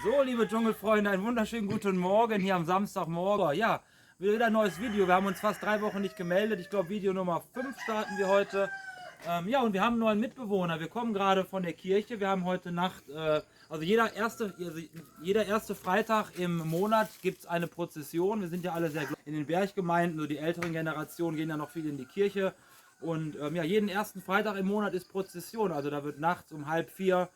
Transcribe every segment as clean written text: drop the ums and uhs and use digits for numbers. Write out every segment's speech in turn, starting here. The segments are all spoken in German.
So, liebe Dschungelfreunde, einen wunderschönen guten Morgen hier am Samstagmorgen. Ja, wieder ein neues Video. Wir haben uns fast 3 Wochen nicht gemeldet. Ich glaube, Video Nummer 5 starten wir heute. Ja, und wir haben einen neuen Mitbewohner. Wir kommen gerade von der Kirche. Wir haben heute Nacht, also jeder erste Freitag im Monat gibt es eine Prozession. Wir sind ja alle sehr in den Berggemeinden, so die älteren Generationen gehen ja noch viel in die Kirche. Und ja, jeden ersten Freitag im Monat ist Prozession. Also da wird nachts um 3:30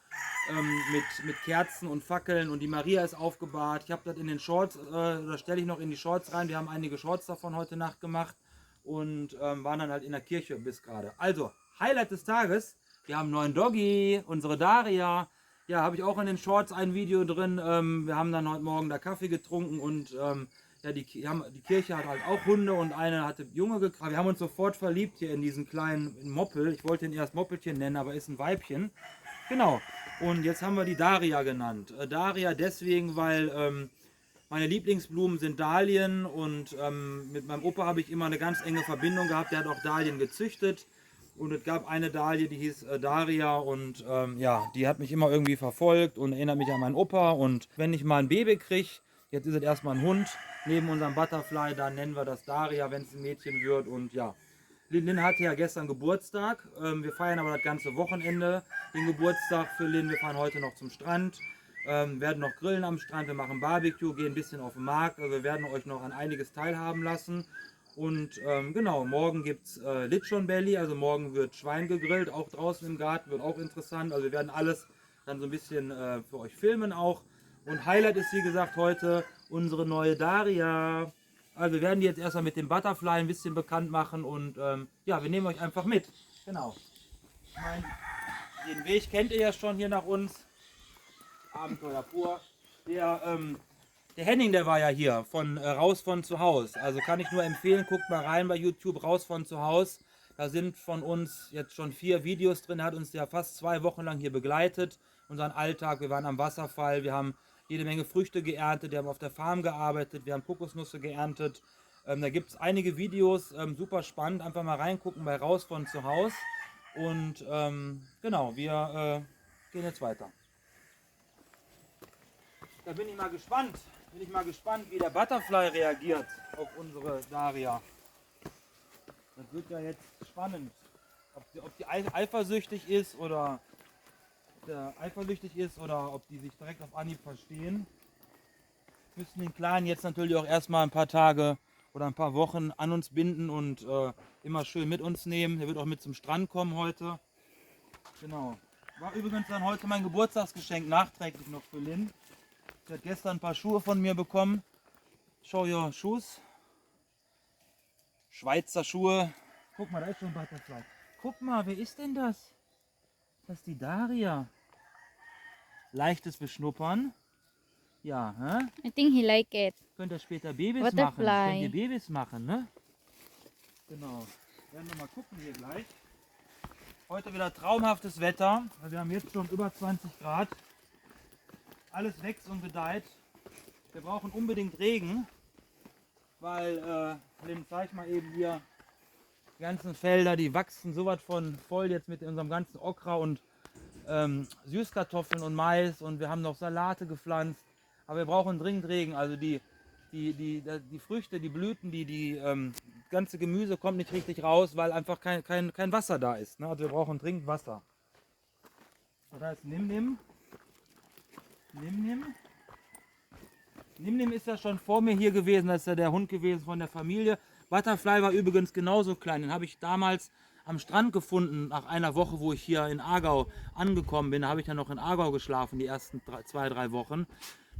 mit Kerzen und Fackeln und die Maria ist aufgebahrt. Ich habe das in den Shorts, oder stelle ich noch in die Shorts rein. Wir haben einige Shorts davon heute Nacht gemacht und waren dann halt in der Kirche bis gerade. Also, Highlight des Tages, wir haben einen neuen Doggy, unsere Daria. Ja, habe ich auch in den Shorts ein Video drin. Wir haben dann heute Morgen da Kaffee getrunken und ja, die Kirche hat halt auch Hunde und eine hatte Junge gekriegt. Wir haben uns sofort verliebt hier in diesen kleinen Moppel. Ich wollte ihn erst Moppelchen nennen, aber ist ein Weibchen. Genau. Und jetzt haben wir die Daria genannt. Daria deswegen, weil meine Lieblingsblumen sind Dahlien und mit meinem Opa habe ich immer eine ganz enge Verbindung gehabt. Der hat auch Dahlien gezüchtet. Und es gab eine Dahlie, die hieß Daria und ja, die hat mich immer irgendwie verfolgt und erinnert mich an meinen Opa. Und wenn ich mal ein Baby kriege, jetzt ist es erstmal ein Hund, neben unserem Butterfly, dann nennen wir das Daria, wenn es ein Mädchen wird. Und ja, Lynn hatte ja gestern Geburtstag. Wir feiern aber das ganze Wochenende den Geburtstag für Lynn. Wir fahren heute noch zum Strand, werden noch grillen am Strand, wir machen Barbecue, gehen ein bisschen auf den Markt. Also wir werden euch noch an einiges teilhaben lassen. Und genau, morgen gibt es Litchon Belly, also morgen wird Schwein gegrillt, auch draußen im Garten, wird auch interessant. Also wir werden alles dann so ein bisschen für euch filmen auch. Und Highlight ist wie gesagt heute unsere neue Daria. Also wir werden die jetzt erstmal mit dem Butterfly ein bisschen bekannt machen und ja, wir nehmen euch einfach mit. Genau. Ich meine, den Weg kennt ihr ja schon hier nach uns. Abenteuer pur. Der Henning, der war ja hier, von Raus von zu Haus. Also kann ich nur empfehlen, guckt mal rein bei YouTube, Raus von zu Haus. Da sind von uns jetzt schon 4 Videos drin. Er hat uns ja fast 2 Wochen lang hier begleitet. Unseren Alltag, wir waren am Wasserfall, wir haben jede Menge Früchte geerntet, wir haben auf der Farm gearbeitet, wir haben Kokosnüsse geerntet. Da gibt es einige Videos, super spannend. Einfach mal reingucken bei Raus von zu Haus. Und genau, wir gehen jetzt weiter. Da bin ich mal gespannt. Wie der Butterfly reagiert auf unsere Daria. Das wird ja jetzt spannend. Ob die eifersüchtig ist oder ob die sich direkt auf Anhieb verstehen. Wir müssen den Kleinen jetzt natürlich auch erstmal ein paar Tage oder ein paar Wochen an uns binden und immer schön mit uns nehmen. Der wird auch mit zum Strand kommen heute. Genau. War übrigens dann heute mein Geburtstagsgeschenk nachträglich noch für Lynn. Sie hat gestern ein paar Schuhe von mir bekommen. Show your shoes. Schweizer Schuhe. Guck mal, da ist schon ein Butterfly. Guck mal, wer ist denn das? Das ist die Daria. Leichtes Beschnuppern. Ja, hä? I think he like it. Könnt ihr später Babys Butterfly. machen. Könnt ihr Babys machen, ne? Genau. Werden wir mal gucken hier gleich. Heute wieder traumhaftes Wetter. Wir haben jetzt schon über 20 Grad. Alles wächst und gedeiht. Wir brauchen unbedingt Regen, weil, Lynn, zeig mal eben hier, die ganzen Felder, die wachsen sowas von voll jetzt mit unserem ganzen Okra und Süßkartoffeln und Mais und wir haben noch Salate gepflanzt, aber wir brauchen dringend Regen. Also die Früchte, die Blüten, ganze Gemüse kommt nicht richtig raus, weil einfach kein Wasser da ist. Ne? Also wir brauchen dringend Wasser. So, da ist Nimm. Nimm ist ja schon vor mir hier gewesen, das ist ja der Hund gewesen von der Familie. Butterfly war übrigens genauso klein, den habe ich damals am Strand gefunden, nach einer Woche, wo ich hier in Aargau angekommen bin. Da habe ich ja noch in Aargau geschlafen, die ersten 2-3 Wochen.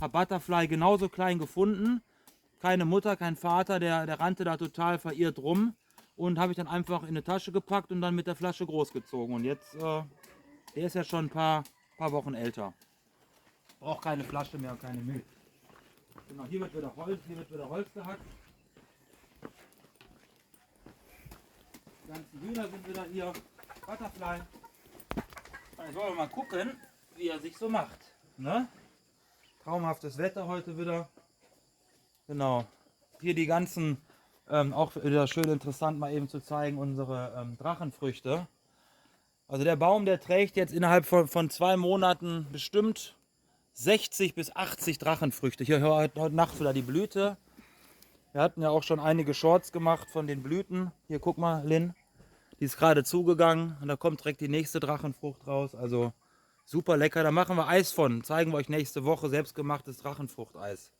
Habe Butterfly genauso klein gefunden, keine Mutter, kein Vater, der rannte da total verirrt rum. Und habe ich dann einfach in eine Tasche gepackt und dann mit der Flasche großgezogen. Und jetzt, der ist ja schon ein paar Wochen älter. Braucht keine Flasche mehr und keine Milch. Genau, hier wird wieder Holz gehackt. Die ganzen Hühner sind wieder hier. Butterfly. Jetzt wollen wir mal gucken, wie er sich so macht. Ne? Traumhaftes Wetter heute wieder. Genau. Hier die ganzen, auch wieder schön interessant mal eben zu zeigen, unsere Drachenfrüchte. Also der Baum, der trägt jetzt innerhalb von 2 Monaten bestimmt 60 bis 80 Drachenfrüchte. Hier heute Nacht wieder die Blüte. Wir hatten ja auch schon einige Shorts gemacht von den Blüten. Hier, guck mal, Lynn. Die ist gerade zugegangen und da kommt direkt die nächste Drachenfrucht raus. Also super lecker. Da machen wir Eis von. Zeigen wir euch nächste Woche selbstgemachtes Drachenfruchteis.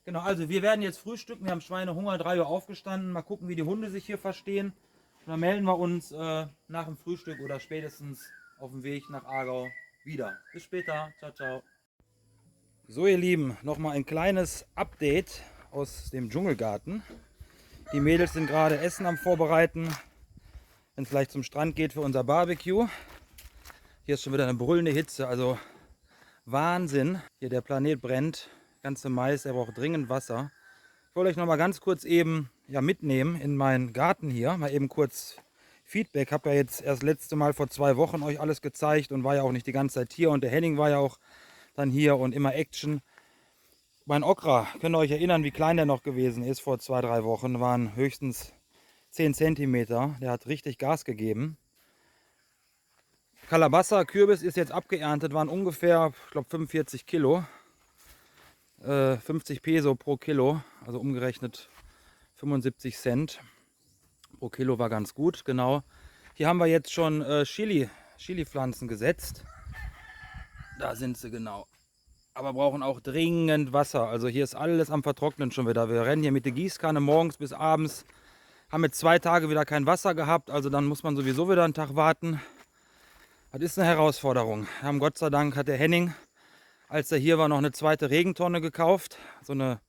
Genau, also wir werden jetzt frühstücken. Wir haben Schweinehunger, 3 Uhr aufgestanden. Mal gucken, wie die Hunde sich hier verstehen. Und dann melden wir uns nach dem Frühstück oder spätestens auf dem Weg nach Aargau wieder. Bis später. Ciao, ciao. So, ihr Lieben, nochmal ein kleines Update aus dem Dschungelgarten. Die Mädels sind gerade Essen am Vorbereiten, wenn es gleich zum Strand geht für unser Barbecue. Hier ist schon wieder eine brüllende Hitze, also Wahnsinn. Hier der Planet brennt, ganze Mais, er braucht dringend Wasser. Ich wollte euch noch mal ganz kurz eben mitnehmen in meinen Garten hier, mal eben kurz Feedback. Habe ja jetzt erst letzte Mal vor 2 Wochen euch alles gezeigt und war ja auch nicht die ganze Zeit hier und der Henning war ja auch dann hier und immer Action. Mein Okra, könnt ihr euch erinnern, wie klein der noch gewesen ist vor 2, 3 Wochen, waren höchstens 10 cm. Der hat richtig Gas gegeben. Kalabasa, Kürbis ist jetzt abgeerntet, waren ungefähr, ich glaube 45 Kilo. 50 Peso pro Kilo, also umgerechnet 75 Cent pro Kilo war ganz gut, genau. Hier haben wir jetzt schon Chili-Pflanzen gesetzt. Da sind sie, genau. Aber brauchen auch dringend Wasser. Also hier ist alles am Vertrocknen schon wieder. Wir rennen hier mit der Gießkanne morgens bis abends. Haben jetzt 2 Tage wieder kein Wasser gehabt. Also dann muss man sowieso wieder einen Tag warten. Das ist eine Herausforderung. Wir haben Gott sei Dank, hat der Henning, als er hier war, noch eine zweite Regentonne gekauft. So eine,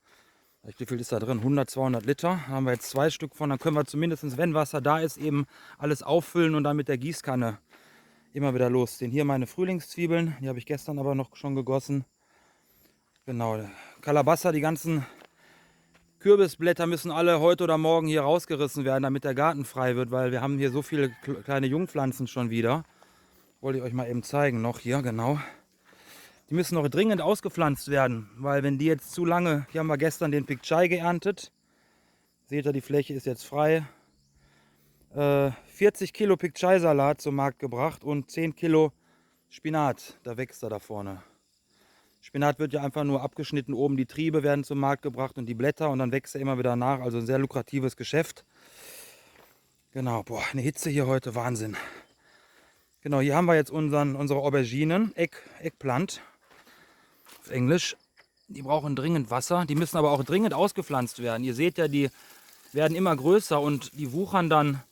wie viel ist da drin? 100, 200 Liter. Da haben wir jetzt 2 Stück von. Dann können wir zumindest, wenn Wasser da ist, eben alles auffüllen und dann mit der Gießkanne immer wieder losziehen. Hier meine Frühlingszwiebeln. Die habe ich gestern aber noch schon gegossen. Genau, Kalabasa, die ganzen Kürbisblätter müssen alle heute oder morgen hier rausgerissen werden, damit der Garten frei wird, weil wir haben hier so viele kleine Jungpflanzen schon wieder. Wollte ich euch mal eben zeigen noch hier, genau. Die müssen noch dringend ausgepflanzt werden, weil wenn die jetzt zu lange, hier haben wir gestern den Picchai geerntet. Seht ihr, die Fläche ist jetzt frei. 40 Kilo Picchai-Salat zum Markt gebracht und 10 Kilo Spinat, da wächst er da vorne. Spinat wird ja einfach nur abgeschnitten, oben die Triebe werden zum Markt gebracht und die Blätter und dann wächst er immer wieder nach. Also ein sehr lukratives Geschäft. Genau, boah, eine Hitze hier heute, Wahnsinn. Genau, hier haben wir jetzt unsere Auberginen, Eggplant auf Englisch. Die brauchen dringend Wasser, die müssen aber auch dringend ausgepflanzt werden. Ihr seht ja, die werden immer größer und die wuchern dann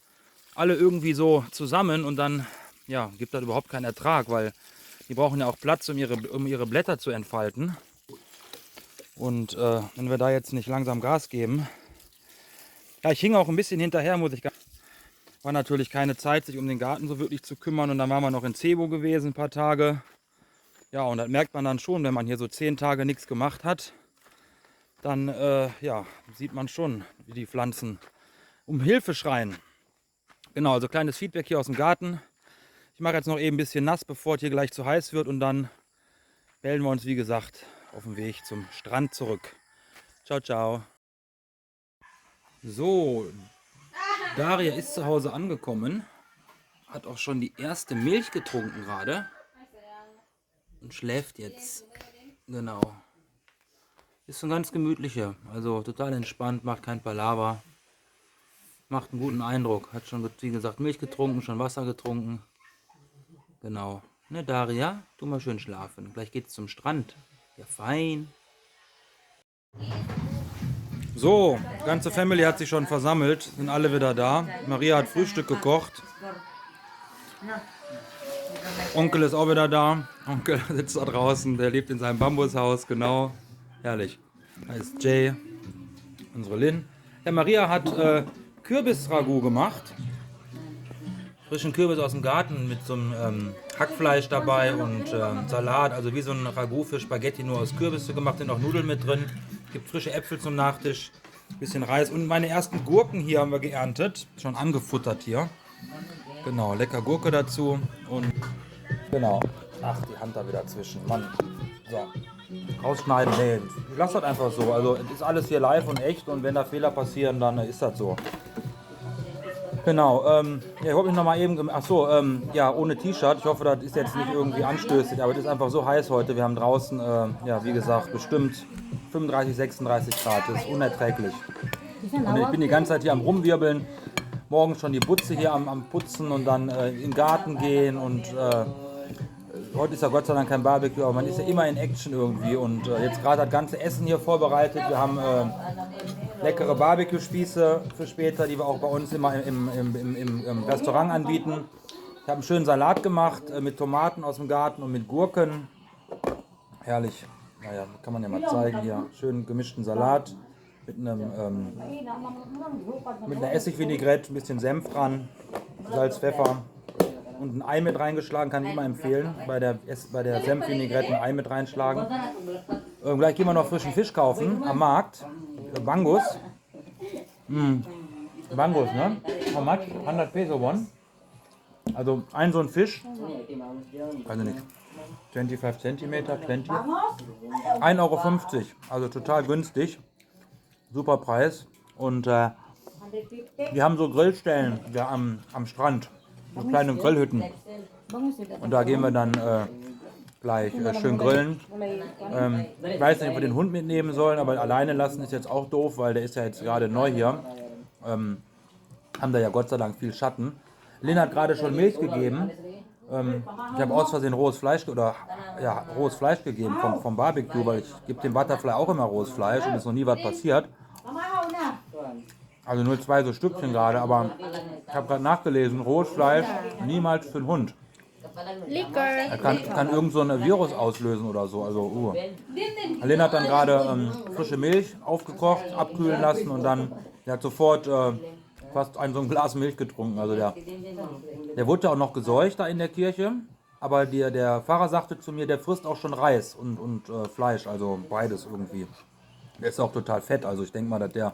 alle irgendwie so zusammen und dann gibt das überhaupt keinen Ertrag, weil die brauchen ja auch Platz, um ihre Blätter zu entfalten. Und wenn wir da jetzt nicht langsam Gas geben. Ja, ich hing auch ein bisschen hinterher, muss ich sagen. War natürlich keine Zeit, sich um den Garten so wirklich zu kümmern. Und dann waren wir noch in Cebu gewesen, ein paar Tage. Ja, und das merkt man dann schon, wenn man hier so 10 Tage nichts gemacht hat. Dann sieht man schon, wie die Pflanzen um Hilfe schreien. Genau, also kleines Feedback hier aus dem Garten. Ich mache jetzt noch eben ein bisschen nass, bevor es hier gleich zu heiß wird und dann melden wir uns, wie gesagt, auf dem Weg zum Strand zurück. Ciao, ciao. So, Daria ist zu Hause angekommen, hat auch schon die erste Milch getrunken gerade und schläft jetzt. Genau. Ist so ein ganz gemütlicher, also total entspannt, macht kein Palaver, macht einen guten Eindruck. Hat schon, wie gesagt, Milch getrunken, schon Wasser getrunken. Genau. Ne, Daria, tu mal schön schlafen. Gleich geht's zum Strand. Ja, fein. So, die ganze Family hat sich schon versammelt. Sind alle wieder da. Maria hat Frühstück gekocht. Onkel ist auch wieder da. Onkel sitzt da draußen. Der lebt in seinem Bambushaus. Genau. Herrlich. Da ist Jay. Unsere Lynn. Ja, Maria hat Kürbis-Ragout gemacht. Frischen Kürbis aus dem Garten mit so einem Hackfleisch dabei und Salat, also wie so ein Ragout für Spaghetti, nur aus Kürbisse gemacht, sind auch Nudeln mit drin. Gibt frische Äpfel zum Nachtisch, bisschen Reis und meine ersten Gurken hier haben wir geerntet, schon angefuttert hier. Genau, lecker Gurke dazu und genau. Ach, die Hand da wieder zwischen, Mann. So, rausschneiden, nee, ich lasse das einfach so, also es ist alles hier live und echt und wenn da Fehler passieren, dann ist das so. Genau, ja, ich wollte mich nochmal eben, achso, ja, ohne T-Shirt. Ich hoffe, das ist jetzt nicht irgendwie anstößig, aber es ist einfach so heiß heute. Wir haben draußen, ja, wie gesagt, bestimmt 35, 36 Grad. Das ist unerträglich. Und ich bin die ganze Zeit hier am Rumwirbeln. Morgen schon die Butze hier am Putzen und dann in den Garten gehen. Und heute ist ja Gott sei Dank kein Barbecue, aber man ist ja immer in Action irgendwie. Und jetzt gerade das ganze Essen hier vorbereitet. Wir haben leckere Barbecue-Spieße für später, die wir auch bei uns immer im Restaurant anbieten. Ich habe einen schönen Salat gemacht mit Tomaten aus dem Garten und mit Gurken. Herrlich. Naja, kann man ja mal zeigen hier. Schön gemischten Salat mit einer Essigvinaigrette, ein bisschen Senf dran, Salz, Pfeffer und ein Ei mit reingeschlagen, kann ich immer empfehlen. Bei der Senfvinaigrette ein Ei mit reinschlagen. Gleich gehen wir noch frischen Fisch kaufen am Markt. Bangus. Bangus, ne? How much? 100 Peso one. Also ein so ein Fisch. Weiß ich nicht. 25 cm, 20. 1,50 Euro. Also total günstig. Super Preis. Und wir haben so Grillstellen ja, am Strand. So kleine Grillhütten. Und da gehen wir dann gleich schön grillen. Ich weiß nicht, ob wir den Hund mitnehmen sollen, aber alleine lassen ist jetzt auch doof, weil der ist ja jetzt gerade neu hier. Haben da ja Gott sei Dank viel Schatten. Lynn hat gerade schon Milch gegeben. Ich habe aus Versehen rohes Fleisch gegeben vom Barbecue, weil ich gebe dem Butterfly auch immer rohes Fleisch und ist noch nie was passiert. Also nur 2 so Stückchen gerade, aber ich habe gerade nachgelesen, rohes Fleisch niemals für den Hund. Er kann irgend so ein Virus auslösen oder so. Also, Lynn hat dann gerade frische Milch aufgekocht, abkühlen lassen und dann der hat sofort fast so ein Glas Milch getrunken. Also der wurde ja auch noch geseucht da in der Kirche. Aber der Pfarrer sagte zu mir, der frisst auch schon Reis und Fleisch, also beides irgendwie. Der ist auch total fett, also ich denke mal, dass der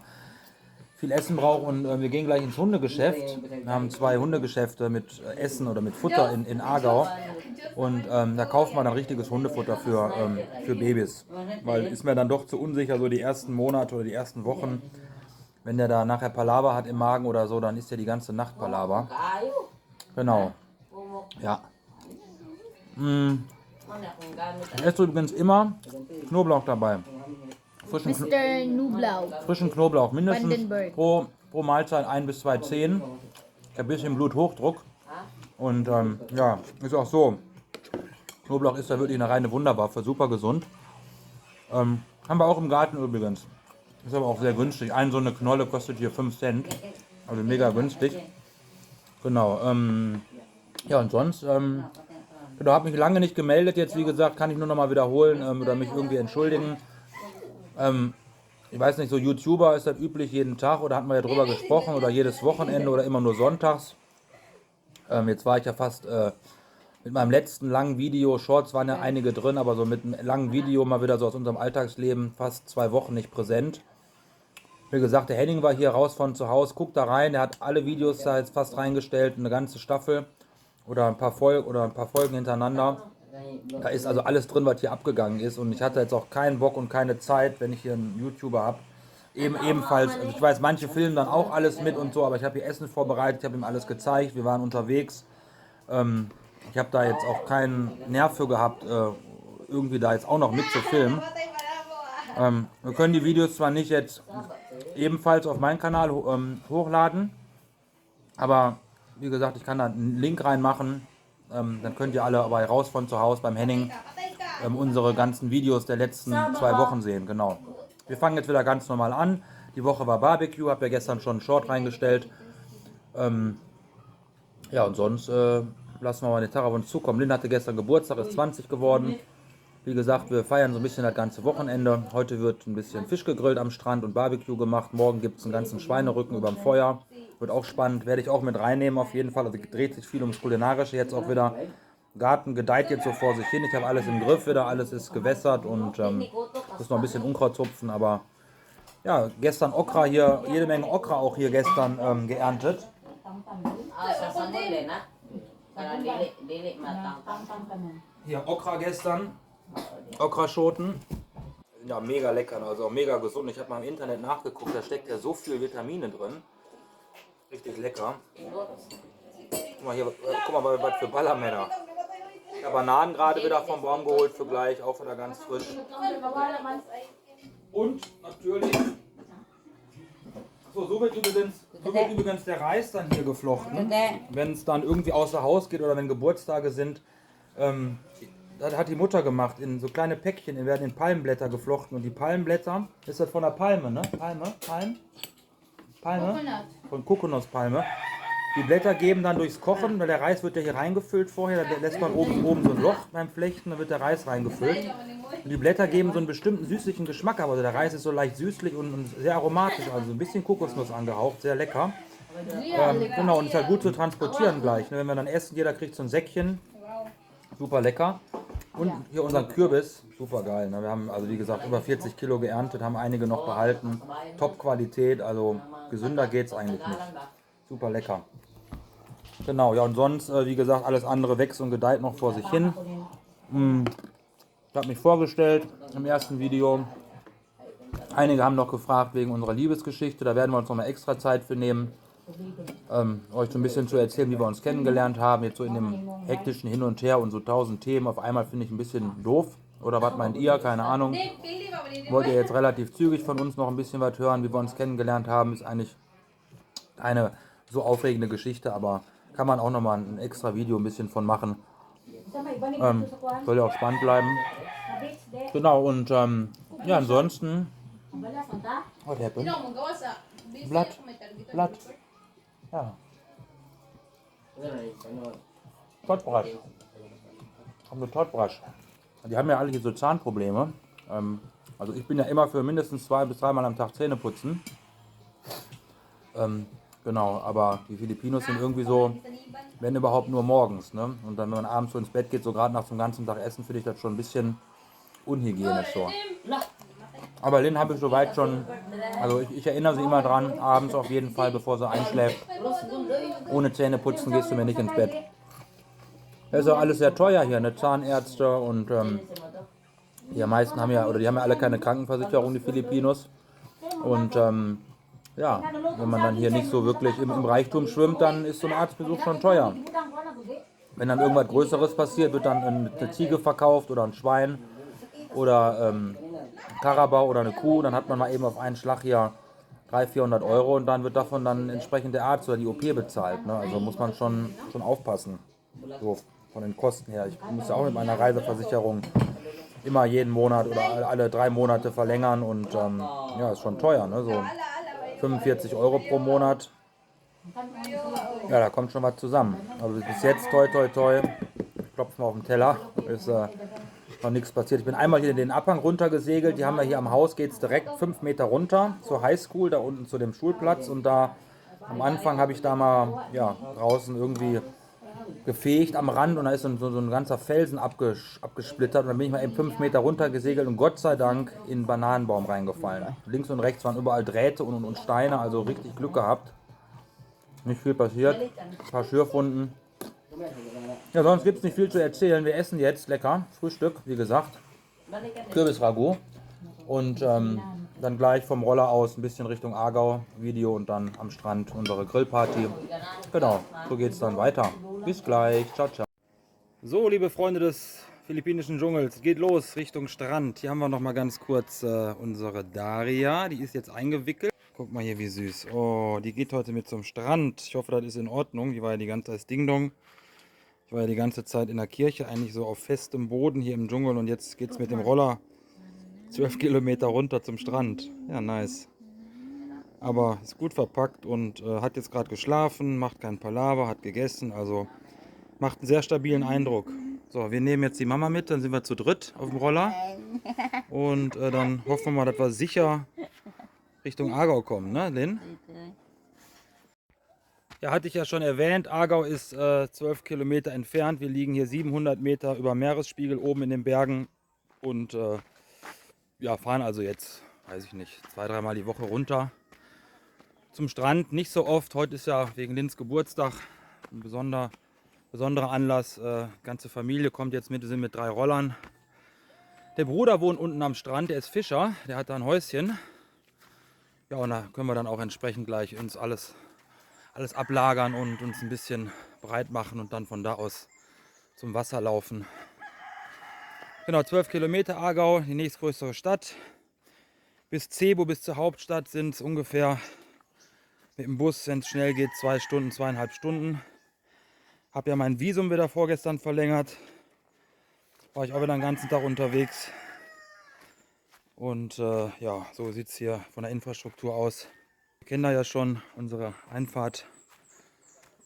viel Essen braucht und wir gehen gleich ins Hundegeschäft. Wir haben 2 Hundegeschäfte mit Essen oder mit Futter in Aargau und da kauft man dann richtiges Hundefutter für Babys, weil ist mir dann doch zu unsicher, so die ersten Monate oder die ersten Wochen, wenn der da nachher Palaver hat im Magen oder so, dann ist ja die ganze Nacht Palaver. Genau, ja. Ich esse übrigens immer Knoblauch dabei. Frischen Knoblauch, mindestens pro Mahlzeit 1 bis 2 Zehen. Ich habe ein bisschen Bluthochdruck. Und ja, ist auch so. Knoblauch ist da wirklich eine reine Wunderwaffe, super gesund. Haben wir auch im Garten übrigens. Ist aber auch sehr günstig. So eine Knolle kostet hier 5 Cent. Also mega günstig. Genau. Ja, und sonst, genau, habe mich lange nicht gemeldet. Jetzt, wie gesagt, kann ich nur noch mal wiederholen oder mich irgendwie entschuldigen. Ich weiß nicht, so YouTuber ist das üblich jeden Tag oder hatten wir ja drüber gesprochen oder jedes Wochenende oder immer nur sonntags. Jetzt war ich ja fast mit meinem letzten langen Video, Shorts waren ja einige drin, aber so mit einem langen Video mal wieder so aus unserem Alltagsleben fast 2 Wochen nicht präsent. Wie gesagt, der Henning war hier raus von zu Hause, guckt da rein, der hat alle Videos da jetzt fast reingestellt, eine ganze Staffel oder ein paar Folgen hintereinander. Da ist also alles drin, was hier abgegangen ist und ich hatte jetzt auch keinen Bock und keine Zeit, wenn ich hier einen YouTuber habe. Ebenfalls, also ich weiß, manche filmen dann auch alles mit und so, aber ich habe hier Essen vorbereitet, ich habe ihm alles gezeigt, wir waren unterwegs. Ich habe da jetzt auch keinen Nerv für gehabt, irgendwie da jetzt auch noch mit zu filmen. Wir können die Videos zwar nicht jetzt ebenfalls auf meinen Kanal hochladen, aber wie gesagt, ich kann da einen Link reinmachen. Dann könnt ihr alle bei Raus von zu Hause beim Henning unsere ganzen Videos der letzten 2 Wochen sehen. Genau. Wir fangen jetzt wieder ganz normal an. Die Woche war Barbecue, habe ja gestern schon einen Short reingestellt. Ja, und sonst lassen wir mal den Tag auf uns zukommen. Lynn hatte gestern Geburtstag, ist 20 geworden. Wie gesagt, wir feiern so ein bisschen das ganze Wochenende. Heute wird ein bisschen Fisch gegrillt am Strand und Barbecue gemacht. Morgen gibt es einen ganzen Schweinerücken über dem Feuer. Wird auch spannend, werde ich auch mit reinnehmen auf jeden Fall. Also dreht sich viel ums Kulinarische jetzt auch wieder. Garten gedeiht jetzt so vor sich hin. Ich habe alles im Griff wieder, alles ist gewässert und muss noch ein bisschen Unkraut zupfen. Aber ja, gestern Okra hier, jede Menge Okra auch hier gestern geerntet. Hier Okra gestern, Okraschoten. Ja, mega lecker, also auch mega gesund. Ich habe mal im Internet nachgeguckt, da steckt ja so viel Vitamine drin. Richtig lecker. Guck mal hier, guck mal, was für Ballermänner. Ich habe Bananen gerade wieder vom Baum geholt für gleich, auch wieder ganz frisch. Und natürlich, so wird übrigens der Reis dann hier geflochten. Wenn es dann irgendwie außer Haus geht oder wenn Geburtstage sind, das hat die Mutter gemacht, in so kleine Päckchen, die werden in Palmenblätter geflochten. Und die Palmenblätter, ist das von der Palme, ne? Palme? Von Kokonuspalme. Die Blätter geben dann durchs Kochen, weil der Reis wird ja hier reingefüllt vorher, da lässt man oben so ein Loch beim Flechten, dann wird der Reis reingefüllt. Und die Blätter geben so einen bestimmten süßlichen Geschmack, aber der Reis ist so leicht süßlich und sehr aromatisch, also ein bisschen Kokosnuss angehaucht, sehr lecker. Genau, und ist halt gut zu transportieren gleich, ne? Wenn wir dann essen, jeder kriegt so ein Säckchen, super lecker. Und hier unseren Kürbis, super geil. Ne? Wir haben also wie gesagt über 40 Kilo geerntet, haben einige noch behalten, Top-Qualität, also gesünder geht's eigentlich nicht. Super lecker. Genau, ja und sonst, wie gesagt, alles andere wächst und gedeiht noch vor sich hin. Ich habe mich vorgestellt im ersten Video. Einige haben noch gefragt wegen unserer Liebesgeschichte, da werden wir uns noch mal extra Zeit für nehmen, euch so ein bisschen zu erzählen, wie wir uns kennengelernt haben, jetzt so in dem hektischen Hin und Her und so 1000 Themen auf einmal finde ich ein bisschen doof. Oder was meint ihr? Keine Ahnung. Wollt ihr jetzt relativ zügig von uns noch ein bisschen was hören, wie wir uns kennengelernt haben, ist eigentlich keine so aufregende Geschichte, aber kann man auch nochmal ein extra Video ein bisschen von machen. Soll ja auch spannend bleiben. Genau, und ja, ansonsten. What happened? Blatt. Ja. Toothbrush. Haben wir Toothbrush. Die haben ja alle hier so Zahnprobleme. Also ich bin ja immer für mindestens 2 bis 3 Mal am Tag Zähne putzen. Genau, aber die Filipinos sind irgendwie so, wenn überhaupt nur morgens. Ne? Und dann, wenn man abends so ins Bett geht, so gerade nach so einem ganzen Tag Essen, finde ich das schon ein bisschen unhygienisch so. Aber Lynn habe ich soweit schon, also ich erinnere sie immer dran, abends auf jeden Fall, bevor sie einschläft. Ohne Zähne putzen gehst du mir nicht ins Bett. Das ist ja alles sehr teuer hier, ne? Zahnärzte und die meisten haben ja, oder die haben ja alle keine Krankenversicherung, die Filipinos. Und ja, wenn man dann hier nicht so wirklich im Reichtum schwimmt, dann ist so ein Arztbesuch schon teuer. Wenn dann irgendwas Größeres passiert, wird dann eine Ziege verkauft oder ein Schwein oder Karabau oder eine Kuh, dann hat man mal eben auf einen Schlag hier 300-400 Euro und dann wird davon dann entsprechend der Arzt oder die OP bezahlt. Ne? Also muss man schon aufpassen, so von den Kosten her. Ich muss ja auch mit meiner Reiseversicherung immer jeden Monat oder alle 3 Monate verlängern und ja, ist schon teuer, ne? So 45 Euro pro Monat. Ja, da kommt schon was zusammen. Also bis jetzt, toi toi toi, klopfen wir auf den Teller, ist noch nichts passiert. Ich bin einmal hier den Abhang runter gesegelt, die haben wir hier am Haus, geht es direkt 5 Meter runter zur Highschool, da unten zu dem Schulplatz und da am Anfang habe ich da mal ja, draußen irgendwie gefegt am Rand und da ist so ein ganzer Felsen abgesplittert und dann bin ich mal eben 5 Meter runter gesegelt und Gott sei Dank in einen Bananenbaum reingefallen. Links und rechts waren überall Drähte und Steine, also richtig Glück gehabt. Nicht viel passiert, ein paar Schürfwunden. Ja, sonst gibt es nicht viel zu erzählen. Wir essen jetzt lecker Frühstück, wie gesagt. Kürbisragout und dann gleich vom Roller aus ein bisschen Richtung Aargau Video und dann am Strand unsere Grillparty. Genau, so geht es dann weiter. Bis gleich, ciao, ciao. So, liebe Freunde des philippinischen Dschungels, geht los Richtung Strand. Hier haben wir noch mal ganz kurz unsere Daria, die ist jetzt eingewickelt. Guck mal hier, wie süß. Oh, die geht heute mit zum Strand. Ich hoffe, das ist in Ordnung. Die war ja die ganze Zeit Ding-Dong. Ich war ja die ganze Zeit in der Kirche, eigentlich so auf festem Boden hier im Dschungel und jetzt geht es mit dem Roller 12 Kilometer runter zum Strand. Ja, nice. Aber ist gut verpackt und hat jetzt gerade geschlafen, macht kein Palaver, hat gegessen, also macht einen sehr stabilen Eindruck. So, wir nehmen jetzt die Mama mit, dann sind wir zu dritt auf dem Roller und dann hoffen wir mal, dass wir sicher Richtung Aargau kommen, ne, Lynn? Ja, hatte ich ja schon erwähnt, Aargau ist 12 Kilometer entfernt. Wir liegen hier 700 Meter über Meeresspiegel oben in den Bergen und ja, fahren also jetzt, weiß ich nicht, 2-3 Mal die Woche runter zum Strand. Nicht so oft, heute ist ja wegen Lynns Geburtstag ein besonderer Anlass. Ganze Familie kommt jetzt mit, wir sind mit 3 Rollern. Der Bruder wohnt unten am Strand, der ist Fischer, der hat da ein Häuschen. Ja, und da können wir dann auch entsprechend gleich uns alles alles ablagern und uns ein bisschen breit machen und dann von da aus zum Wasser laufen. Genau, 12 Kilometer Aargau, die nächstgrößere Stadt. Bis Cebu, bis zur Hauptstadt sind es ungefähr mit dem Bus, wenn es schnell geht, 2 Stunden, 2,5 Stunden. Habe ja mein Visum wieder vorgestern verlängert. War ich auch wieder den ganzen Tag unterwegs. Und ja, so sieht es hier von der Infrastruktur aus. Wir kennen da ja schon unsere Einfahrt,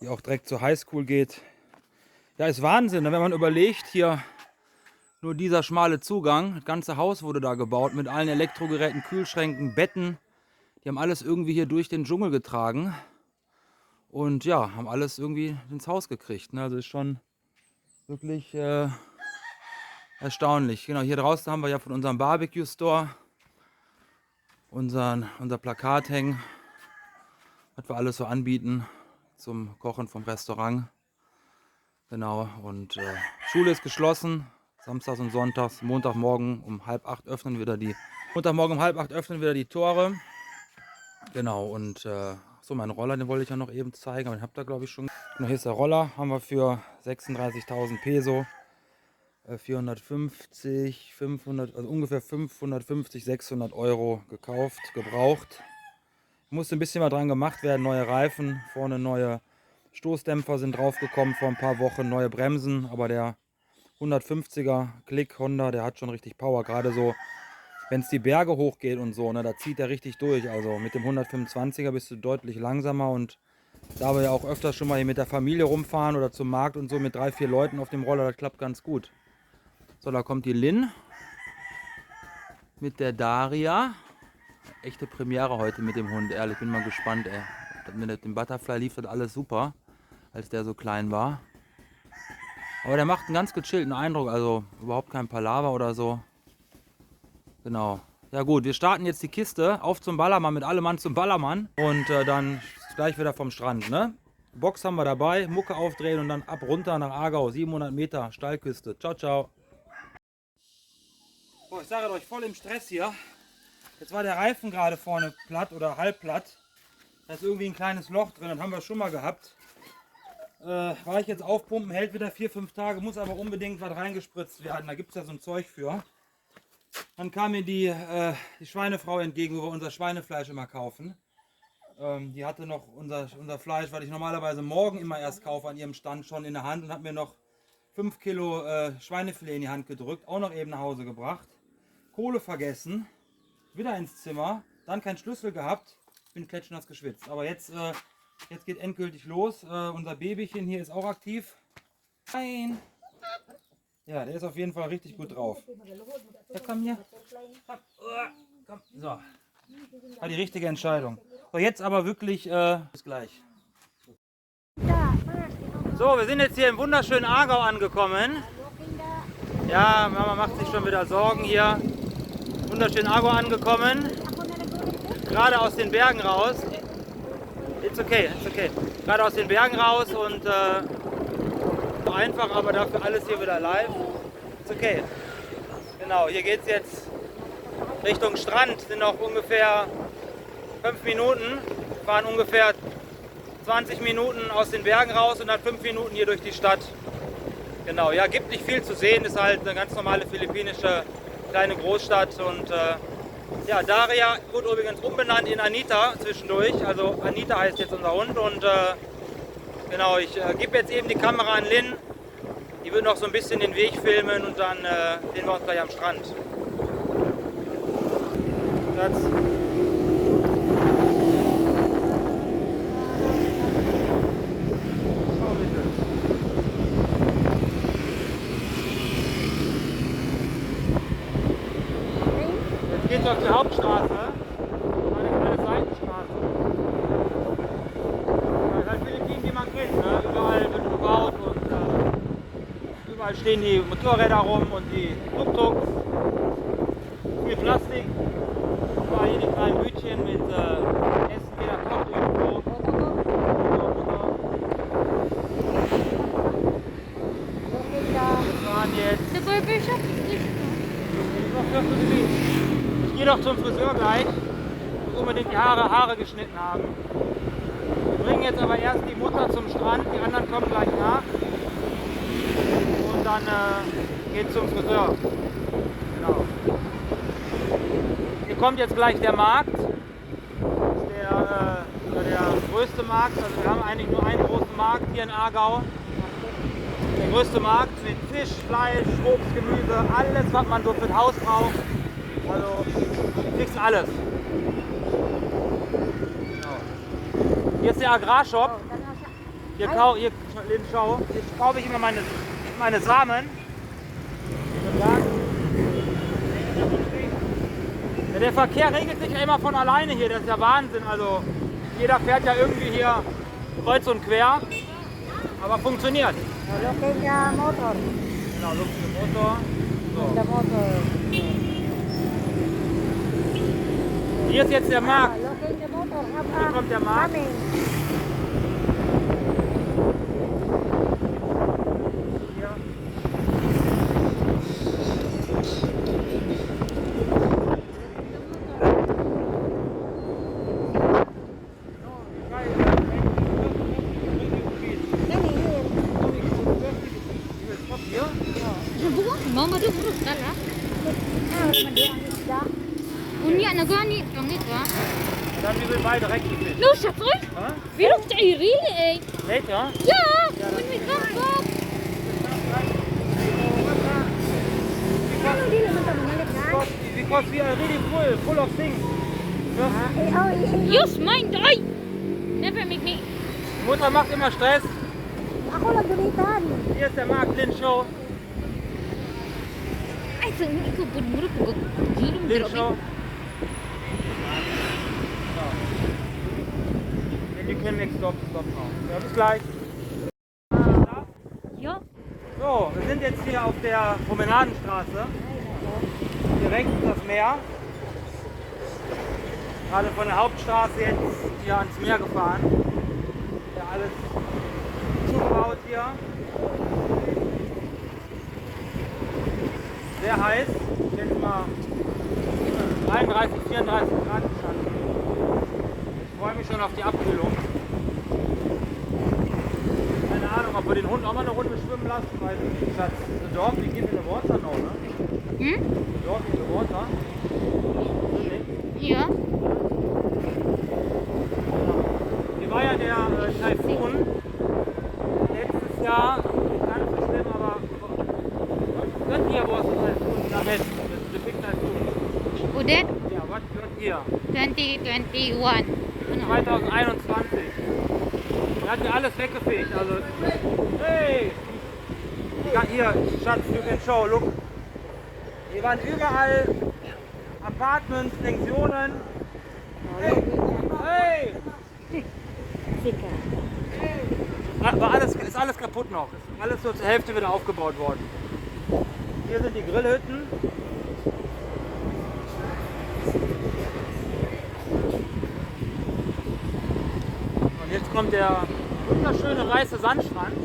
die auch direkt zur Highschool geht. Ja, ist Wahnsinn, wenn man überlegt, hier nur dieser schmale Zugang. Das ganze Haus wurde da gebaut mit allen Elektrogeräten, Kühlschränken, Betten. Die haben alles irgendwie hier durch den Dschungel getragen. Und ja, haben alles irgendwie ins Haus gekriegt. Also ist schon wirklich erstaunlich. Genau, hier draußen haben wir ja von unserem Barbecue-Store unser Plakat hängen, was wir alles so anbieten zum Kochen vom Restaurant. Genau, und Schule ist geschlossen, samstags und sonntags. Montagmorgen um 7:30 öffnen wieder die Tore. Genau, und so, meinen Roller, den wollte ich ja noch eben zeigen, aber den habt ihr, glaube ich, schon. Genau, hier ist der Roller, haben wir für 36.000 Peso, 450, 500, also ungefähr 550, 600 Euro gekauft, gebraucht. Musste ein bisschen mal dran gemacht werden, neue Reifen, vorne neue Stoßdämpfer sind draufgekommen vor ein paar Wochen, neue Bremsen, aber der 150er Klick Honda, der hat schon richtig Power, gerade so, wenn es die Berge hochgeht und so, ne, da zieht er richtig durch. Also mit dem 125er bist du deutlich langsamer, und da wir ja auch öfters schon mal hier mit der Familie rumfahren oder zum Markt und so mit 3, 4 Leuten auf dem Roller, das klappt ganz gut. So, da kommt die Lynn mit der Daria. Echte Premiere heute mit dem Hund, ehrlich, bin mal gespannt, ey. Mit dem Butterfly lief das alles super, als der so klein war. Aber der macht einen ganz gechillten Eindruck, also überhaupt kein Palaver oder so. Genau. Ja gut, wir starten jetzt die Kiste auf zum Ballermann, mit allem Mann zum Ballermann. Und dann gleich wieder vom Strand, ne? Box haben wir dabei, Mucke aufdrehen und dann ab runter nach Aargau, 700 Meter, Steilküste. Ciao, ciao. Oh, ich sage euch, voll im Stress hier. Jetzt war der Reifen gerade vorne platt oder halb platt. Da ist irgendwie ein kleines Loch drin, das haben wir schon mal gehabt. War ich jetzt aufpumpen, hält wieder 4, 5 Tage, muss aber unbedingt was reingespritzt werden. Da gibt es ja so ein Zeug für. Dann kam mir die Schweinefrau entgegen, wo wir unser Schweinefleisch immer kaufen. Die hatte noch unser Fleisch, was ich normalerweise morgen immer erst kaufe, an ihrem Stand schon in der Hand, und hat mir noch 5 Kilo Schweinefilet in die Hand gedrückt, auch noch eben nach Hause gebracht. Kohle vergessen, wieder ins Zimmer, dann keinen Schlüssel gehabt, bin klatschnass geschwitzt. Aber jetzt geht endgültig los. Unser Babychen hier ist auch aktiv. Nein. Ja, der ist auf jeden Fall richtig gut drauf. Ja, komm hier. Komm. So. War die richtige Entscheidung. So, jetzt aber wirklich bis gleich. So, wir sind jetzt hier im wunderschönen Aargau angekommen. Ja, Mama macht sich schon wieder Sorgen hier. Wunderschön Aargau angekommen. Gerade aus den Bergen raus. It's okay, it's okay. Gerade aus den Bergen raus und einfach, aber dafür alles hier wieder live. Ist okay. Genau, hier geht es jetzt Richtung Strand. Sind noch ungefähr 5 Minuten. Fahren ungefähr 20 Minuten aus den Bergen raus und dann 5 Minuten hier durch die Stadt. Genau, ja, gibt nicht viel zu sehen. Ist halt eine ganz normale philippinische kleine Großstadt. Und ja, Daria wurde übrigens umbenannt in Anita zwischendurch. Also Anita heißt jetzt unser Hund. Und genau, ich gebe jetzt eben die Kamera an Lynn. Die wird noch so ein bisschen den Weg filmen und dann sehen wir uns gleich am Strand. Schatz. Schau bitte. Jetzt geht's auf die Hauptstraße. Das ist eine Seitenstraße. Das ist halt Philippinen, die man kennt, ne? Überall wird gebaut und überall stehen die Motorräder rum und die Tuk-Tuk. Viel Plastik. Überall hier die kleinen Bütchen mit Essen, jeder kocht irgendwo. Wir fahren jetzt. Ich gehe doch zum Friseur gleich. Ich muss unbedingt die Haare geschnitten haben. bringen jetzt aber erst die Mutter zum Strand, die anderen kommen gleich nach. Und dann geht's zum Friseur. Genau. Hier kommt jetzt gleich der Markt. Das ist der größte Markt. Also wir haben eigentlich nur einen großen Markt hier in Aargau. Der größte Markt mit Fisch, Fleisch, Obst, Gemüse, alles was man so für das Haus braucht. Also du kriegst alles. Genau. Hier ist der Agrarshop. Hier schau, hier kaufe ich immer meine Samen. Ja, der Verkehr regelt sich ja immer von alleine hier, das ist ja Wahnsinn. Also jeder fährt ja irgendwie hier kreuz und quer, aber funktioniert. Lokenya Motor. Genau, Lokenya Motor. So. Der Motor. Hier ist jetzt der Markt. Lokenya Motor. Hier kommt der Markt. Mau mà được được đó là. Unya nó gani trong này quá. Dann wir sind beide direkt gekriegt. Nu sắp rồi. Wie du chạy rí ê. Echt, ja? Ja, mình bị cắt cắt. Because we are really full of things. Just mein Dei. Never make me. Die Mutter macht immer Stress. Ako lang gunitan. Hier ist der Markt Lin Show. Ay, so hindi ko budmuro ko. Girum Lin dito. Show. Then you can make stop now. Ja, bis gleich. Ja. So, wir sind jetzt hier auf der Promenadenstraße. Direkt das Meer. Gerade von der Hauptstraße jetzt hier ans Meer gefahren. Ja, alles zugebaut hier. Sehr heiß. Jetzt mal 33, 34 Grad gestanden. Ich freue mich schon auf die Abkühlung. Keine Ahnung, ob wir den Hund auch mal eine Runde schwimmen lassen, weil Schatz, the dog, we give in the water now, ne? Hm? The dog in the water. Ja. Hier war ja der Taifun letztes Jahr, gar nicht so schlimm, aber wird hier was Taifun damit, the big Taifun. Udet Ja, was wird hier? 2021. Ano? 2021. Er hat ja alles weggefegt, also hey! Hier, Schatz, you can show, look. Hier waren überall Apartments, Pensionen. Hey! Hey! Aber ist alles kaputt noch. Ist alles so zur Hälfte wieder aufgebaut worden. Hier sind die Grillhütten. Und jetzt kommt der wunderschöne weiße Sandstrand.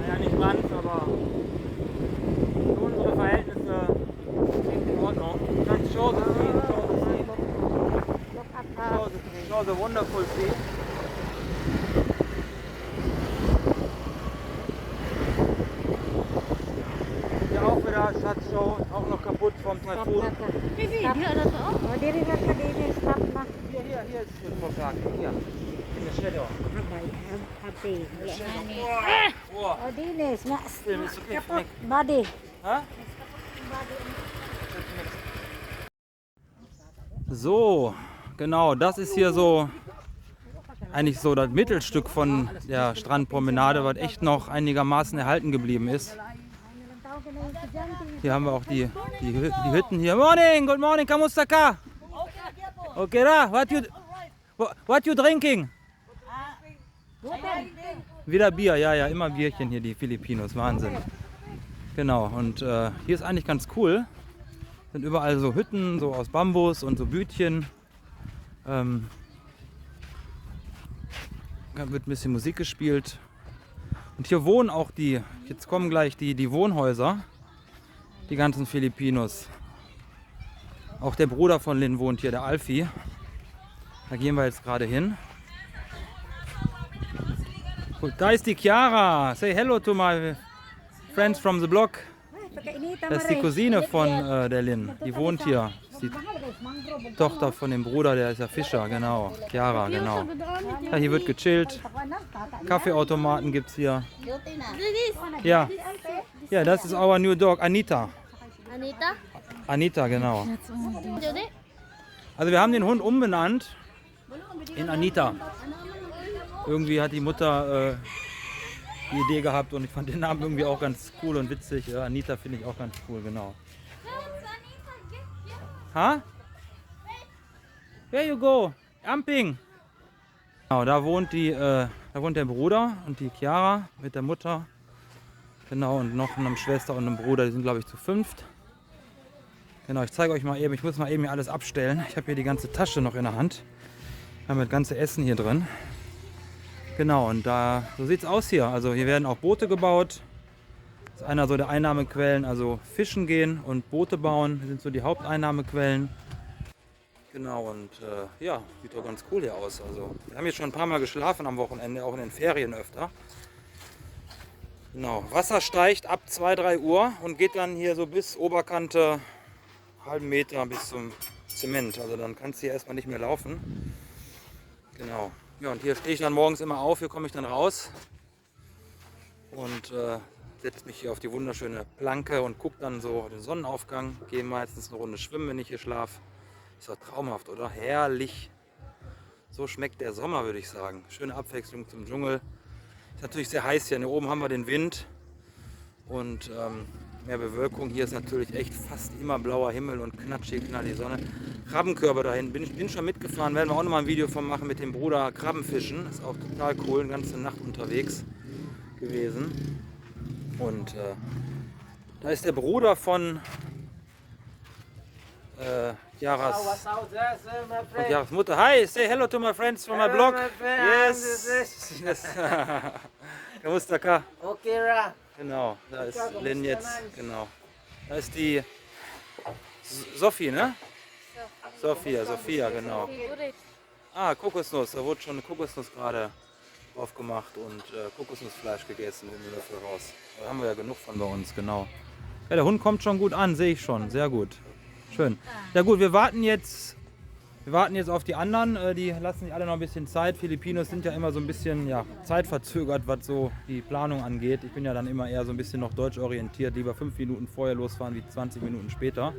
Naja, nicht ganz, aber für unsere Verhältnisse in Ordnung. Ganz show the sea, show the wonderful sea. Hier auch wieder Schatzshow, auch noch kaputt vom Taifun. Dia ada tu. Oh, diri ka din stop na. Hier ist ein Vorschlag. Hier. In der Shadow. Happy. Wow. Oh, dinis na. Film ist okay. Kapot body. Hä? So, genau, das ist hier so eigentlich so das Mittelstück von der Strandpromenade, was echt noch einigermaßen erhalten geblieben ist. Hier haben wir auch die Hütten hier. Morning, good morning, kamusta ka? Okay, da, what you drinking? Wieder Bier, ja, immer Bierchen hier, die Filipinos, Wahnsinn. Genau, und hier ist eigentlich ganz cool. Sind überall so Hütten, so aus Bambus und so Bütchen. Wird ein bisschen Musik gespielt. Und hier wohnen auch jetzt kommen gleich die Wohnhäuser, die ganzen Filipinos. Auch der Bruder von Lin wohnt hier, der Alfie. Da gehen wir jetzt gerade hin. Gut, da ist die Chiara. Say hello to my friends from the block. Das ist die Cousine von der Lin. Die wohnt hier. Das ist die Tochter von dem Bruder, der ist ja Fischer, genau. Chiara, genau. Ja, hier wird gechillt. Kaffeeautomaten gibt es hier. Ja. Ja, das ist our new dog, Anita. Anita? Anita, genau. Also wir haben den Hund umbenannt in Anita. Irgendwie hat die Mutter die Idee gehabt und ich fand den Namen irgendwie auch ganz cool und witzig. Ja, Anita finde ich auch ganz cool, genau. Ha? Where you go? Amping. Genau, da wohnt der Bruder und die Chiara mit der Mutter. Genau, und noch eine Schwester und einem Bruder, die sind glaube ich zu 5. Genau, ich zeige euch mal eben, ich muss mal eben hier alles abstellen. Ich habe hier die ganze Tasche noch in der Hand. Wir haben das ganze Essen hier drin. Genau, und da, so sieht es aus hier. Also hier werden auch Boote gebaut. Das ist einer so der Einnahmequellen, also fischen gehen und Boote bauen. Das sind so die Haupteinnahmequellen. Genau, und ja, sieht doch ganz cool hier aus. Also wir haben hier schon ein paar Mal geschlafen am Wochenende, auch in den Ferien öfter. Genau, Wasser steigt ab 2-3 Uhr und geht dann hier so bis Oberkante, halben Meter bis zum Zement. Also dann kannst du hier erstmal nicht mehr laufen. Genau. Ja, und hier stehe ich dann morgens immer auf, hier komme ich dann raus und setze mich hier auf die wunderschöne Planke und gucke dann so den Sonnenaufgang. Gehe meistens eine Runde schwimmen, wenn ich hier schlafe. Ist doch traumhaft, oder? Herrlich. So schmeckt der Sommer, würde ich sagen. Schöne Abwechslung zum Dschungel. Ist natürlich sehr heiß hier. Hier oben haben wir den Wind und mehr Bewölkung. Hier ist natürlich echt fast immer blauer Himmel und knatschig knallt die Sonne. Krabbenkörper dahin. Bin schon mitgefahren. Werden wir auch noch mal ein Video von machen mit dem Bruder Krabbenfischen. Ist auch total cool. Eine ganze Nacht unterwegs gewesen. Und da ist der Bruder von Chiaras Mutter. Hi, say hello to my friends from my blog. Yes. Yes. Mustafa. Okay, Ra. Genau, da ist Lin jetzt. Genau. Da ist die Sophie, ne? Sophia, genau. Ah, Kokosnuss. Da wurde schon eine Kokosnuss gerade aufgemacht und Kokosnussfleisch gegessen in den Löffel raus. Da haben wir ja genug von bei uns, genau. Ja, der Hund kommt schon gut an, sehe ich schon. Sehr gut. Schön. Ja gut, wir warten jetzt auf die anderen. Die lassen sich alle noch ein bisschen Zeit. Filipinos sind ja immer so ein bisschen zeitverzögert, was so die Planung angeht. Ich bin ja dann immer eher so ein bisschen noch deutsch orientiert. Lieber 5 Minuten vorher losfahren wie 20 Minuten später.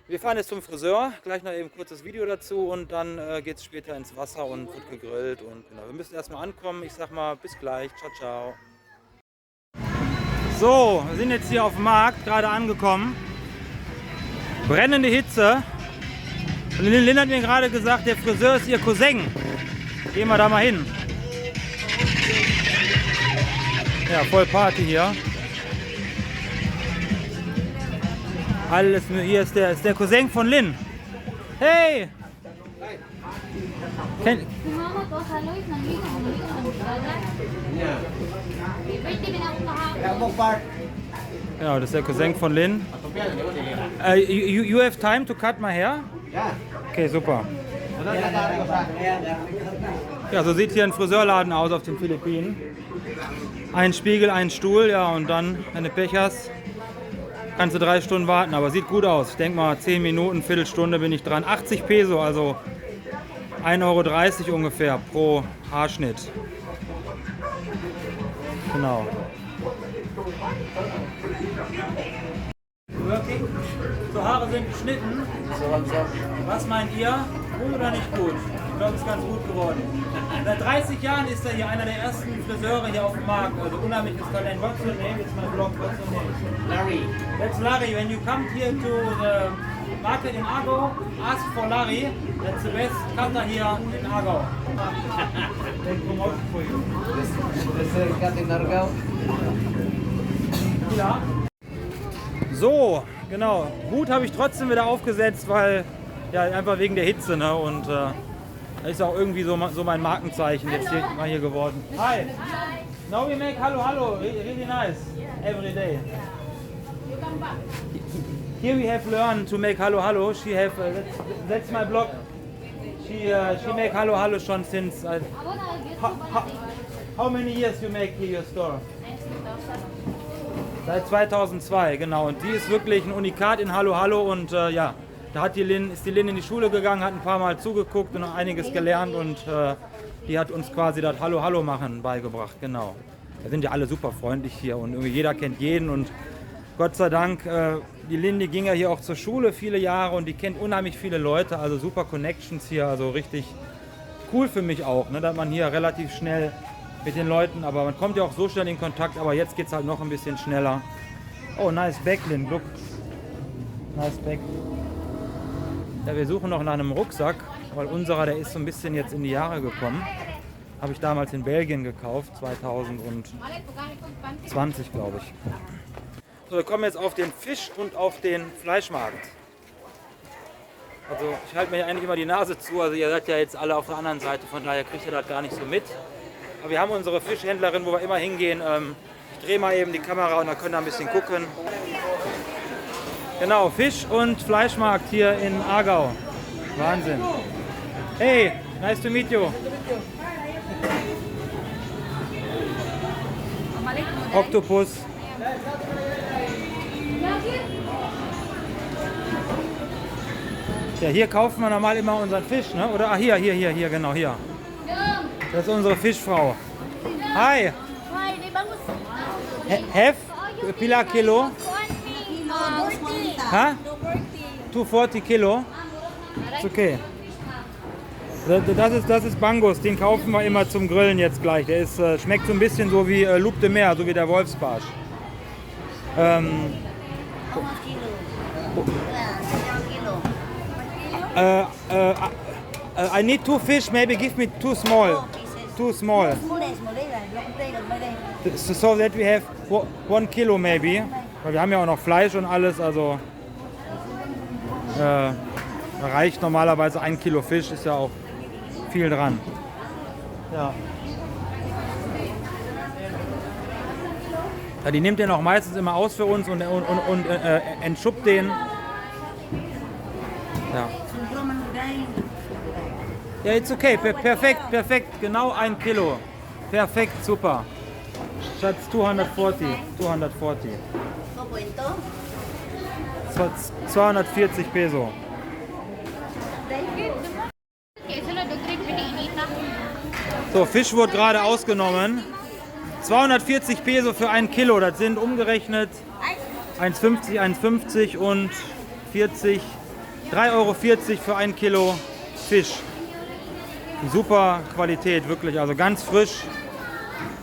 Wir fahren jetzt zum Friseur. Gleich noch eben ein kurzes Video dazu und dann geht es später ins Wasser und wird gegrillt. Und genau, wir müssen erstmal ankommen. Ich sag mal, bis gleich. Ciao, ciao. So, wir sind jetzt hier auf dem Markt, gerade angekommen. Brennende Hitze. Und Lin hat mir gerade gesagt, der Friseur ist ihr Cousin. Gehen wir da mal hin. Ja, voll Party hier. Alles, hier ist der Cousin von Lin. Hey! Genau, das ist der Cousin von Lin. You have time to cut my hair? Ja. Okay, super. Ja, so sieht hier ein Friseurladen aus auf den Philippinen. Ein Spiegel, ein Stuhl, ja, und dann, wenn du Pech hast, kannst du 3 Stunden warten, aber sieht gut aus. Ich denke mal 10 Minuten, Viertelstunde bin ich dran. 80 Peso, also 1,30 € ungefähr pro Haarschnitt. Genau. Working. So, Haare sind geschnitten. Was meint ihr? Gut oder nicht gut? Ich glaube, es ist ganz gut geworden. Seit 30 Jahren ist er hier einer der ersten Friseure hier auf dem Markt. Also unheimliches Talent. What's your name? It's my blog. What's your name? Larry. That's Larry. When you come here to the market in Agao, ask for Larry. That's the best cutter here in Agao. They promote for you. This cut in Argao. Ja. So, genau. Hut habe ich trotzdem wieder aufgesetzt, weil ja einfach wegen der Hitze, ne? Und das ist auch irgendwie so mein Markenzeichen jetzt hier geworden. Hi. Now we make hallo, really nice every day. Here we have learned to make hallo. She have that's my blog. She make hallo schon since How many years you make here your store? Seit 2002, genau. Und die ist wirklich ein Unikat in Hallo Hallo. Und ja, da ist die Lynn in die Schule gegangen, hat ein paar Mal zugeguckt und einiges gelernt. Und die hat uns quasi das Hallo Hallo machen beigebracht, genau. Da sind ja alle super freundlich hier und irgendwie jeder kennt jeden. Und Gott sei Dank, die Lynn, die ging ja hier auch zur Schule viele Jahre und die kennt unheimlich viele Leute. Also super Connections hier, also richtig cool für mich auch, ne, dass man hier relativ schnell mit den Leuten, aber man kommt ja auch so schnell in Kontakt, aber jetzt geht es halt noch ein bisschen schneller. Oh, nice bag, Lynn, look. Nice bag. Ja, wir suchen noch nach einem Rucksack, weil unserer, der ist so ein bisschen jetzt in die Jahre gekommen. Habe ich damals in Belgien gekauft, 2020, glaube ich. So, wir kommen jetzt auf den Fisch- und auf den Fleischmarkt. Also ich halte mir ja eigentlich immer die Nase zu, also ihr seid ja jetzt alle auf der anderen Seite, von daher kriegt ihr das gar nicht so mit. Aber wir haben unsere Fischhändlerin, wo wir immer hingehen. Ich drehe mal eben die Kamera und dann könnt ihr ein bisschen gucken. Genau, Fisch- und Fleischmarkt hier in Aargau. Wahnsinn. Hey, nice to meet you. Oktopus. Ja, hier kaufen wir normal immer unseren Fisch, ne? Oder? Ah, hier, genau, hier. Das ist unsere Fischfrau. Hi. Have pila kilo? Ha? 240 Kilo? Ist okay. Das ist Bangus, den kaufen wir immer zum Grillen jetzt gleich. Der ist, schmeckt so ein bisschen so wie Loup de Mer, so wie der Wolfsbarsch. I need 2 fish, maybe give me 2 small. 2 small. So that we have 1 kilo maybe. Weil wir haben ja auch noch Fleisch und alles, also reicht normalerweise 1 Kilo Fisch, ist ja auch viel dran. Ja. Ja, die nimmt den auch meistens immer aus für uns und entschuppt den. Ja. Ja, it's okay. Perfekt. Genau 1 Kilo. Perfekt, super. Schatz, 240. 240 Peso. So, Fisch wurde gerade ausgenommen. 240 Peso für 1 Kilo. Das sind umgerechnet 1,50 und 40. 3,40 Euro für 1 Kilo Fisch. Super Qualität, wirklich, also ganz frisch.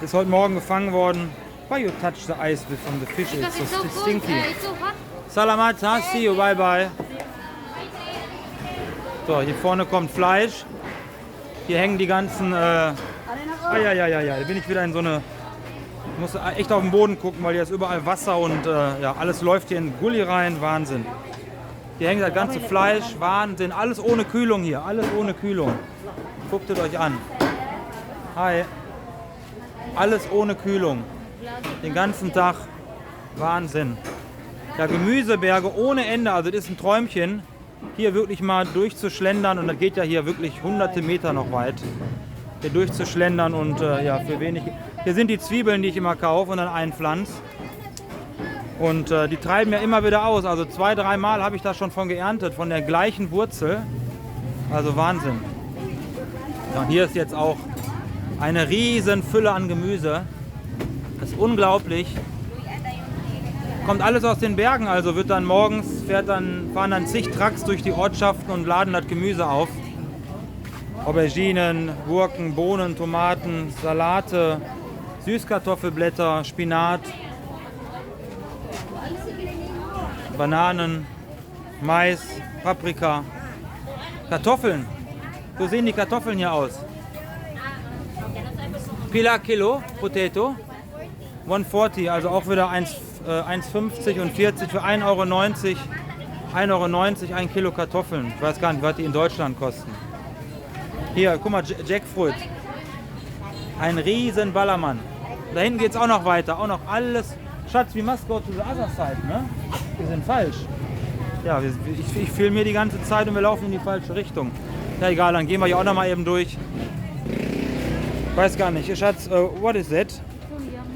Ist heute Morgen gefangen worden. Why you touch the ice from the fish? It's so stinky. Salamat, see you, bye bye. So, hier vorne kommt Fleisch. Hier hängen die ganzen. Ja, da bin ich wieder in so eine. Ich muss echt auf den Boden gucken, weil hier ist überall Wasser und ja, alles läuft hier in Gully rein. Wahnsinn. Hier hängt das ganze Fleisch. Wahnsinn. Alles ohne Kühlung hier. Alles ohne Kühlung. Guckt es euch an. Hi. Alles ohne Kühlung. Den ganzen Tag. Wahnsinn. Ja, Gemüseberge ohne Ende. Also das ist ein Träumchen. Hier wirklich mal durchzuschlendern. Und das geht ja hier wirklich hunderte Meter noch weit. Hier durchzuschlendern und ja, für wenig. Hier sind die Zwiebeln, die ich immer kaufe und dann einpflanze. Und die treiben ja immer wieder aus. Also 2-3 Mal habe ich da schon von geerntet. Von der gleichen Wurzel. Also Wahnsinn. Ja, und hier ist jetzt auch eine riesen Fülle an Gemüse. Das ist unglaublich. Kommt alles aus den Bergen, also wird dann morgens, fahren dann zig Trucks durch die Ortschaften und laden das Gemüse auf. Auberginen, Gurken, Bohnen, Tomaten, Salate, Süßkartoffelblätter, Spinat, Bananen, Mais, Paprika, Kartoffeln. So sehen die Kartoffeln hier aus. Pila Kilo Potato, 140, also auch wieder 1,50 und 40 für 1,90 Euro. 1,90 Euro 1 Kilo Kartoffeln. Ich weiß gar nicht, was die in Deutschland kosten. Hier, guck mal, Jackfruit. Ein riesen Ballermann. Da hinten geht es auch noch weiter. Auch noch alles. Schatz, we must go to the other side, ne? Wir sind falsch. Ja, ich filme hier die ganze Zeit und wir laufen in die falsche Richtung. Ja, egal, dann gehen wir hier auch noch mal eben durch. Weiß gar nicht. Schatz, what is that?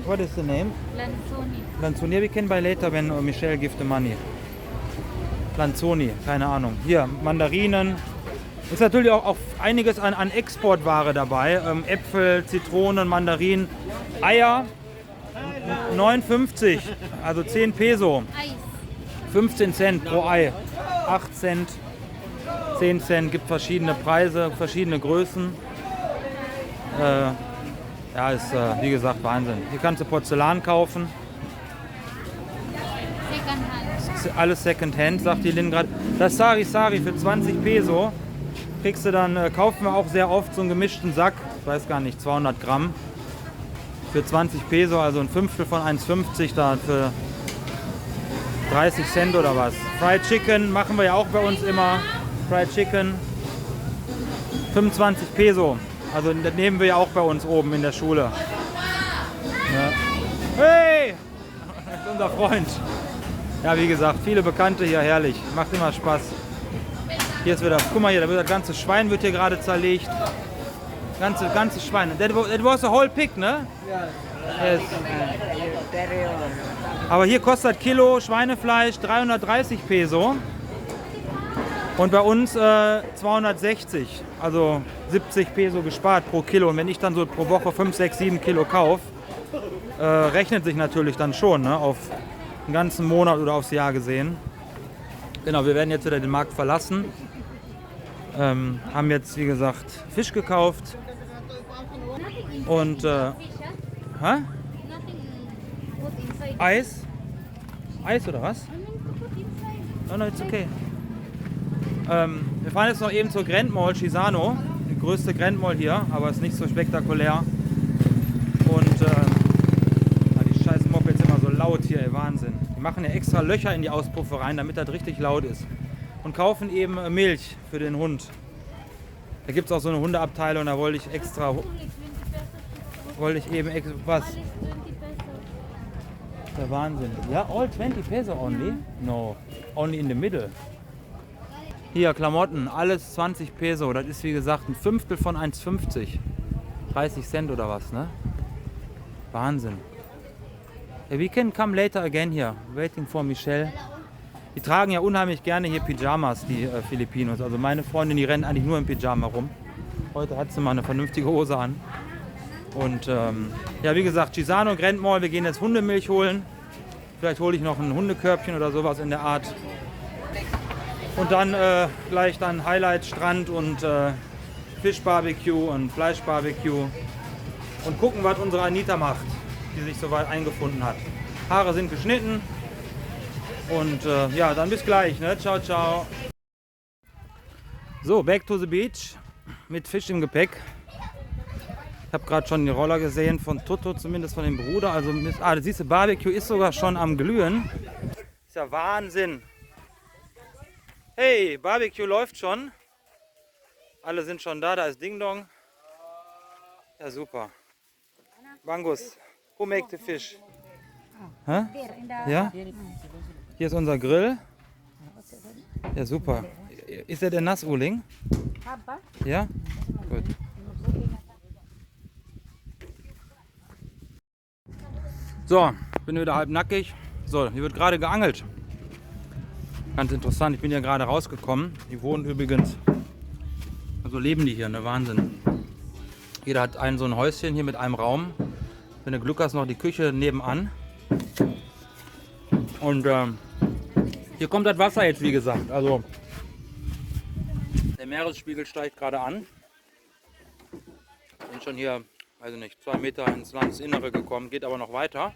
What is the name? Lanzoni. Lanzoni, we can buy later when Michelle give the money. Lanzoni, keine Ahnung. Hier, Mandarinen. Ist natürlich auch einiges an Exportware dabei. Äpfel, Zitronen, Mandarinen, Eier. 59, also 10 Peso. Eis. 15 Cent pro Ei. 8 Cent, 10 Cent, gibt verschiedene Preise, verschiedene Größen. Ja, ist wie gesagt Wahnsinn. Hier kannst du Porzellan kaufen. Secondhand. Alles Secondhand, sagt die Lynn gerade. Das Sari Sari für 20 Peso kriegst du dann, kaufen wir auch sehr oft so einen gemischten Sack, ich weiß gar nicht, 200 Gramm. Für 20 Peso, also ein Fünftel von 1,50 da für 30 Cent oder was. Fried Chicken machen wir ja auch bei uns immer. Fried Chicken, 25 Peso. Also das nehmen wir ja auch bei uns oben in der Schule. Ja. Hey! Das ist unser Freund. Ja, wie gesagt, viele Bekannte hier, herrlich. Macht immer Spaß. Hier ist wieder, guck mal hier, da wird das ganze Schwein wird hier gerade zerlegt. Ganze Schwein. That was a whole pig, ne? Yes. Aber hier kostet Kilo Schweinefleisch 330 Peso. Und bei uns 260. Also 70 Peso gespart pro Kilo. Und wenn ich dann so pro Woche 5, 6, 7 Kilo kaufe, rechnet sich natürlich dann schon, ne, auf einen ganzen Monat oder aufs Jahr gesehen. Genau, wir werden jetzt wieder den Markt verlassen. Haben jetzt, wie gesagt, Fisch gekauft. Und hä? Eis? Eis oder was? No, it's okay. Wir fahren jetzt noch eben zur Grand Mall Chisano, die größte Grand Mall hier, aber ist nicht so spektakulär. Und die scheiß Mopeds immer so laut hier, ey, Wahnsinn. Die machen ja extra Löcher in die Auspuffe rein, damit das richtig laut ist. Und kaufen eben Milch für den Hund. Da gibt es auch so eine Hundeabteilung, da wollte ich was? Der Wahnsinn. Ja, all 20 Peso only? No, only in the middle. Hier, Klamotten, alles 20 Peso. Das ist wie gesagt ein Fünftel von 1,50. 30 Cent oder was, ne? Wahnsinn. Yeah, we can come later again here. Waiting for Michelle. Die tragen ja unheimlich gerne hier Pyjamas, die Filipinos. Also meine Freundin, die rennt eigentlich nur im Pyjama rum. Heute hat sie mal eine vernünftige Hose an. Und ja, wie gesagt, Chisano Grand Mall. Wir gehen jetzt Hundemilch holen. Vielleicht hole ich noch ein Hundekörbchen oder sowas in der Art. Und dann gleich dann Highlight Strand und Fischbarbecue und Fleischbarbecue. Und gucken, was unsere Anita macht, die sich soweit eingefunden hat. Haare sind geschnitten. Und ja, dann bis gleich, ne? Ciao, ciao. So, back to the beach. Mit Fisch im Gepäck. Ich habe gerade schon die Roller gesehen von Toto, zumindest von dem Bruder. Also, du siehst, Barbecue ist sogar schon am Glühen. Ist ja Wahnsinn. Hey, Barbecue läuft schon. Alle sind schon da, da ist Ding Dong. Ja, super. Bangus, who make the fish? Hä? Ja? Hier ist unser Grill. Ja, super. Ist der Nassuling? Ja? Gut. So, bin wieder halb nackig. So, hier wird gerade geangelt. Ganz interessant, ich bin ja gerade rausgekommen. Die wohnen übrigens, also leben die hier, ne, Wahnsinn. Jeder hat so ein Häuschen hier mit einem Raum. Wenn du Glück hast, noch die Küche nebenan. Und hier kommt das Wasser jetzt, wie gesagt. Also der Meeresspiegel steigt gerade an. Bin schon hier, weiß ich nicht, 2 Meter ins Landesinnere gekommen, geht aber noch weiter.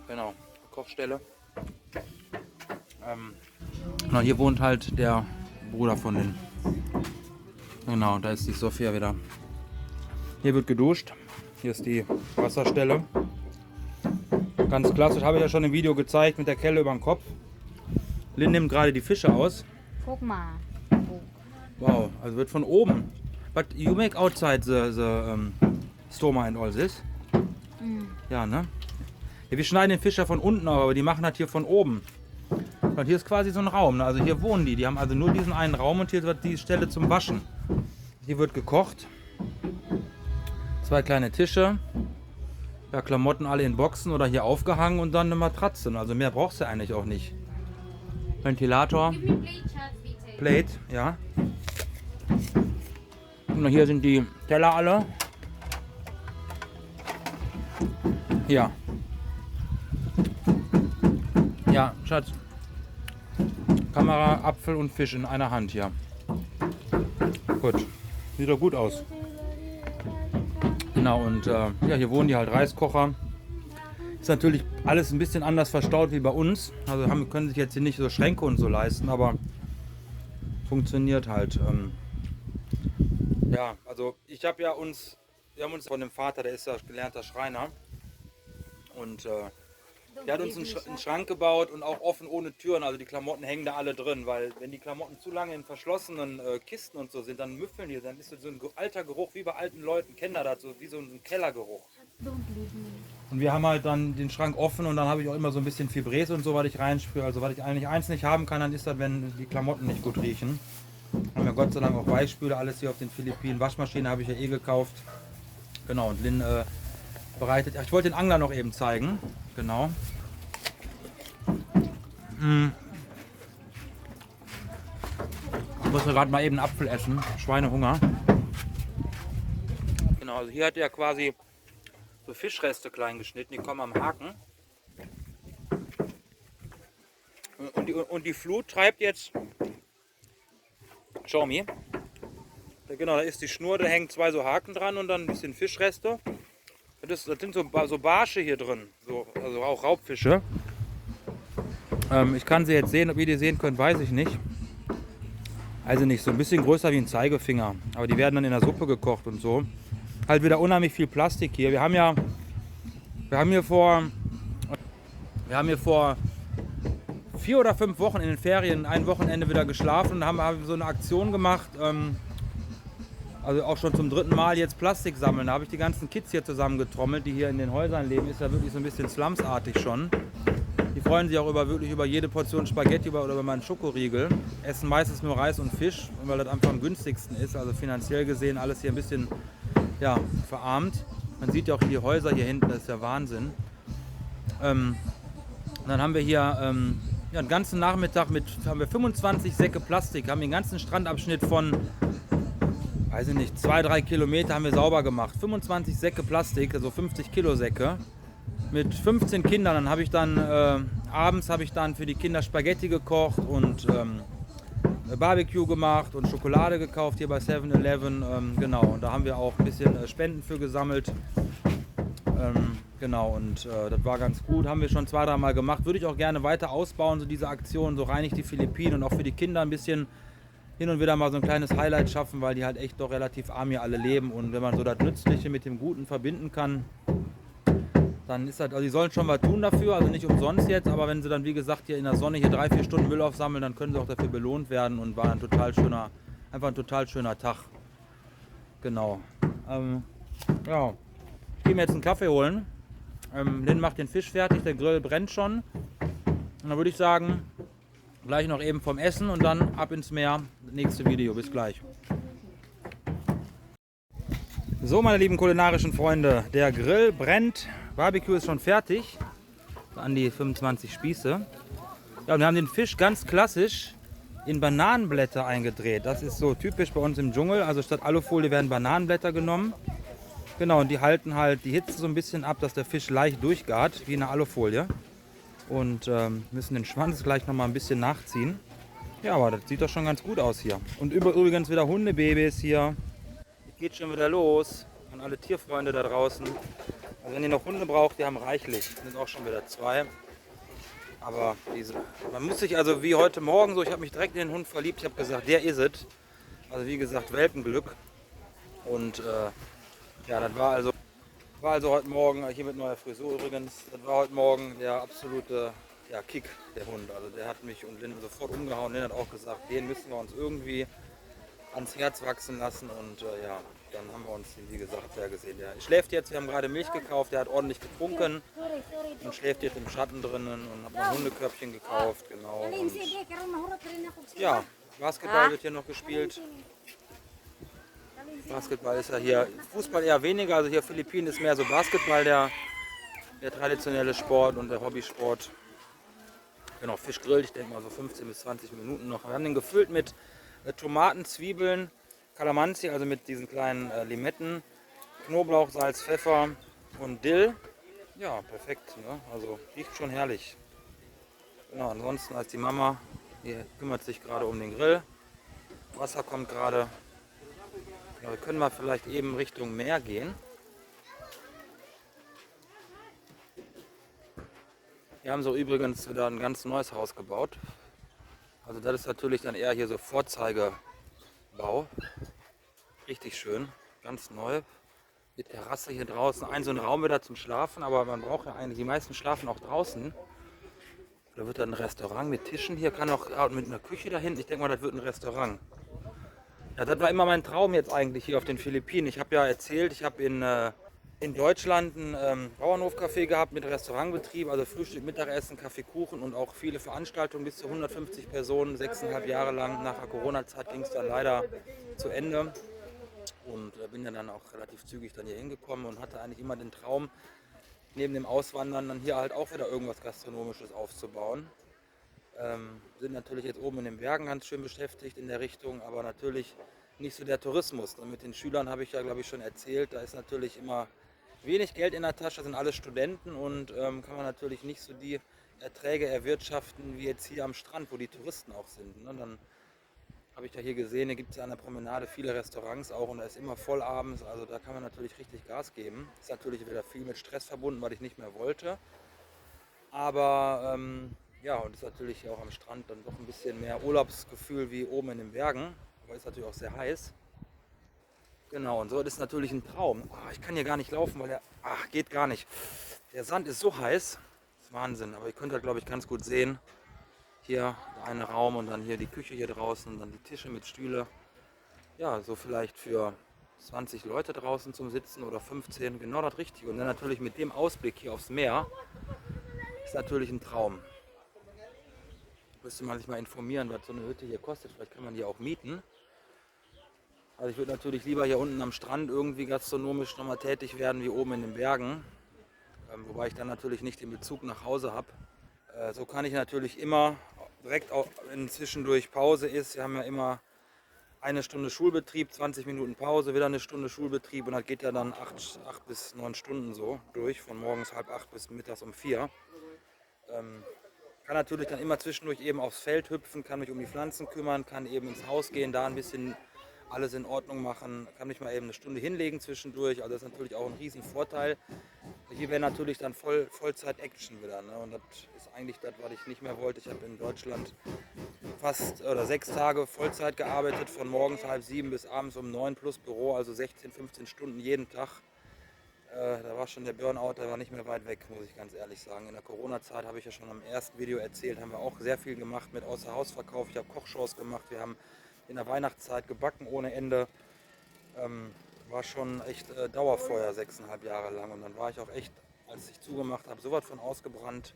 Genau, Kochstelle. Genau, hier wohnt halt der Bruder von denen. Genau, da ist die Sophia wieder. Hier wird geduscht. Hier ist die Wasserstelle. Ganz klassisch, habe ich ja schon im Video gezeigt, mit der Kelle über den Kopf. Lynn nimmt gerade die Fische aus. Guck mal. Wow, also wird von oben. But you make outside the stoma and all this? Ja, ne? Ja, wir schneiden den Fisch ja von unten auf, aber die machen das hier von oben. Und hier ist quasi so ein Raum, ne? Also hier wohnen die. Die haben also nur diesen einen Raum und hier wird die Stelle zum Waschen. Hier wird gekocht. 2 kleine Tische. Ja, Klamotten alle in Boxen oder hier aufgehangen und dann eine Matratze. Also mehr brauchst du eigentlich auch nicht. Ventilator. Give me plate, Schatz, bitte. Plate, ja. Und hier sind die Teller alle. Ja. Ja, Schatz. Kamera, Apfel und Fisch in einer Hand hier. Gut. Sieht doch gut aus. Genau, und ja, hier wohnen die halt Reiskocher. Ist natürlich alles ein bisschen anders verstaut wie bei uns. Also können sich jetzt hier nicht so Schränke und so leisten, aber funktioniert halt. Ja, also wir haben uns von dem Vater, der ist ja gelernter Schreiner. Und der hat uns einen Schrank gebaut und auch offen ohne Türen. Also die Klamotten hängen da alle drin, weil wenn die Klamotten zu lange in verschlossenen Kisten und so sind, dann müffeln die. Dann ist so ein alter Geruch wie bei alten Leuten. Kennen da das so wie so ein Kellergeruch. Und wir haben halt dann den Schrank offen und dann habe ich auch immer so ein bisschen Fibres und so, was ich reinsprühe. Also was ich eigentlich eins nicht haben kann, dann ist das, wenn die Klamotten nicht gut riechen. Haben wir Gott sei Dank auch Weichspüle, alles hier auf den Philippinen. Waschmaschine habe ich ja eh gekauft. Genau, und Lynn bereitet. Ach, ich wollte den Angler noch eben zeigen. Genau. Ich muss gerade mal eben einen Apfel essen. Schweinehunger. Genau, also hier hat er quasi so Fischreste klein geschnitten. Die kommen am Haken. Und die Flut treibt jetzt. Schau mir. Genau, da ist die Schnur, da hängen 2 so Haken dran und dann ein bisschen Fischreste. Das sind so Barsche hier drin, also auch Raubfische. Ich kann sie jetzt sehen, ob ihr die sehen könnt, weiß ich nicht. Also nicht, so ein bisschen größer wie ein Zeigefinger. Aber die werden dann in der Suppe gekocht und so. Halt wieder unheimlich viel Plastik hier. Wir haben hier vor 4 oder 5 Wochen in den Ferien ein Wochenende wieder geschlafen und haben so eine Aktion gemacht. Also auch schon zum 3. Mal jetzt Plastik sammeln. Da habe ich die ganzen Kids hier zusammengetrommelt, die hier in den Häusern leben. Ist ja wirklich so ein bisschen slumsartig schon. Die freuen sich auch wirklich über jede Portion Spaghetti oder über meinen Schokoriegel. Essen meistens nur Reis und Fisch, weil das einfach am günstigsten ist. Also finanziell gesehen alles hier ein bisschen verarmt. Man sieht ja auch die Häuser hier hinten, das ist ja Wahnsinn. Dann haben wir hier den ganzen Nachmittag haben wir 25 Säcke Plastik, haben den ganzen Strandabschnitt von, weiß ich nicht, 2-3 Kilometer haben wir sauber gemacht. 25 Säcke Plastik, also 50 Kilo Säcke. Mit 15 Kindern, dann habe ich abends für die Kinder Spaghetti gekocht und Barbecue gemacht und Schokolade gekauft hier bei 7-Eleven. Genau, und da haben wir auch ein bisschen Spenden für gesammelt. Genau, und das war ganz gut, haben wir schon 2-3 Mal gemacht. Würde ich auch gerne weiter ausbauen, so diese Aktion, so reinigt die Philippinen und auch für die Kinder ein bisschen hin und wieder mal so ein kleines Highlight schaffen, weil die halt echt doch relativ arm hier alle leben. Und wenn man so das Nützliche mit dem Guten verbinden kann, dann ist das, also die sollen schon was tun dafür, also nicht umsonst jetzt, aber wenn sie dann, wie gesagt, hier in der Sonne hier 3-4 Stunden Müll aufsammeln, dann können sie auch dafür belohnt werden und war einfach ein total schöner Tag. Genau. Ja, ich gehe mir jetzt einen Kaffee holen. Lynn macht den Fisch fertig, der Grill brennt schon. Und dann würde ich sagen, gleich noch eben vom Essen und dann ab ins Meer. Nächste Video, bis gleich. So, meine lieben kulinarischen Freunde, der Grill brennt. Barbecue ist schon fertig. An die 25 Spieße. Ja, und wir haben den Fisch ganz klassisch in Bananenblätter eingedreht. Das ist so typisch bei uns im Dschungel. Also statt Alufolie werden Bananenblätter genommen. Genau, und die halten halt die Hitze so ein bisschen ab, dass der Fisch leicht durchgart, wie eine Alufolie. Und müssen den Schwanz gleich noch mal ein bisschen nachziehen. Ja, aber das sieht doch schon ganz gut aus hier. Und übrigens wieder Hundebabys hier. Geht schon wieder los an alle Tierfreunde da draußen. Also wenn ihr noch Hunde braucht, die haben reichlich. Sind auch schon wieder 2. Aber man muss sich also wie heute Morgen so, ich habe mich direkt in den Hund verliebt. Ich habe gesagt, der ist es. Also wie gesagt, Welpenglück. Und ja, das war also heute Morgen, hier mit neuer Frisur übrigens, das war heute Morgen der absolute Kick, der Hund. Also der hat mich und Lynn sofort umgehauen. Lynn hat auch gesagt, den müssen wir uns irgendwie ans Herz wachsen lassen und ja, dann haben wir uns, wie gesagt, sehr gesehen. Der schläft jetzt, wir haben gerade Milch gekauft, der hat ordentlich getrunken und schläft jetzt im Schatten drinnen und hat ein Hundekörbchen gekauft, genau. Und ja, Basketball wird hier noch gespielt. Basketball ist ja hier, Fußball eher weniger, also hier Philippinen ist mehr so Basketball der traditionelle Sport und der Hobbysport. Genau, Fisch grillt, ich denke mal so 15 bis 20 Minuten noch. Wir haben den gefüllt mit Tomaten, Zwiebeln, Calamansi, also mit diesen kleinen Limetten, Knoblauch, Salz, Pfeffer und Dill. Ja, perfekt, ne? Also riecht schon herrlich. Genau, ansonsten als die Mama, die kümmert sich gerade um den Grill. Wasser kommt gerade. Ja, wir können mal vielleicht eben Richtung Meer gehen. Wir haben so übrigens wieder ein ganz neues Haus gebaut. Also das ist natürlich dann eher hier so Vorzeigebau. Richtig schön, ganz neu. Die Terrasse hier draußen, so ein Raum wieder zum Schlafen, aber man braucht ja eigentlich, die meisten schlafen auch draußen. Da wird dann ein Restaurant mit Tischen, hier kann auch mit einer Küche da hinten, ich denke mal, das wird ein Restaurant. Ja, das war immer mein Traum jetzt eigentlich hier auf den Philippinen. Ich habe ja erzählt, ich habe in Deutschland einen Bauernhofcafé gehabt mit Restaurantbetrieb, also Frühstück, Mittagessen, Kaffee, Kuchen und auch viele Veranstaltungen bis zu 150 Personen, 6,5 Jahre lang. Nach der Corona-Zeit ging es dann leider zu Ende und bin dann auch relativ zügig dann hier hingekommen und hatte eigentlich immer den Traum, neben dem Auswandern dann hier halt auch wieder irgendwas Gastronomisches aufzubauen. Sind natürlich jetzt oben in den Bergen ganz schön beschäftigt in der Richtung, aber natürlich nicht so der Tourismus. Und mit den Schülern habe ich ja, glaube ich, schon erzählt, da ist natürlich immer wenig Geld in der Tasche, das sind alles Studenten und kann man natürlich nicht so die Erträge erwirtschaften wie jetzt hier am Strand, wo die Touristen auch sind. Ne? Dann habe ich ja hier gesehen, hier gibt es ja an der Promenade viele Restaurants auch und da ist immer voll abends, also da kann man natürlich richtig Gas geben. Ist natürlich wieder viel mit Stress verbunden, weil ich nicht mehr wollte. Aber ja, und ist natürlich auch am Strand dann doch ein bisschen mehr Urlaubsgefühl wie oben in den Bergen, aber ist natürlich auch sehr heiß. Genau, und so ist natürlich ein Traum. Ich kann hier gar nicht laufen, weil geht gar nicht. Der Sand ist so heiß, das ist Wahnsinn, aber ihr könnt halt, glaube ich, ganz gut sehen. Hier der eine Raum und dann hier die Küche hier draußen und dann die Tische mit Stühle. Ja, so vielleicht für 20 Leute draußen zum Sitzen oder 15, genau das Richtige. Und dann natürlich mit dem Ausblick hier aufs Meer, ist natürlich ein Traum. Müsste man sich mal informieren, was so eine Hütte hier kostet. Vielleicht kann man die auch mieten. Also ich würde natürlich lieber hier unten am Strand irgendwie gastronomisch nochmal tätig werden wie oben in den Bergen. Wobei ich dann natürlich nicht den Bezug nach Hause habe. So kann ich natürlich immer direkt, auch wenn zwischendurch Pause ist, wir haben ja immer eine Stunde Schulbetrieb, 20 Minuten Pause, wieder eine Stunde Schulbetrieb und das geht ja dann 8 bis 9 Stunden so durch, von morgens 7:30 bis mittags um 4. Kann natürlich dann immer zwischendurch eben aufs Feld hüpfen, kann mich um die Pflanzen kümmern, kann eben ins Haus gehen, da ein bisschen alles in Ordnung machen, kann mich mal eben eine Stunde hinlegen zwischendurch, also das ist natürlich auch ein riesen Vorteil. Hier wäre natürlich dann Vollzeit-Action wieder, ne? Und das ist eigentlich das, was ich nicht mehr wollte. Ich habe in Deutschland 6 Tage Vollzeit gearbeitet, von morgens 6:30 bis abends um 9 plus Büro, also 16, 15 Stunden jeden Tag. Da war schon der Burnout, der war nicht mehr weit weg, muss ich ganz ehrlich sagen. In der Corona-Zeit habe ich ja schon am ersten Video erzählt, haben wir auch sehr viel gemacht mit Außerhausverkauf. Ich habe Kochshows gemacht, wir haben in der Weihnachtszeit gebacken ohne Ende. War schon echt Dauerfeuer 6,5 Jahre lang und dann war ich auch echt, als ich zugemacht habe, sowas von ausgebrannt.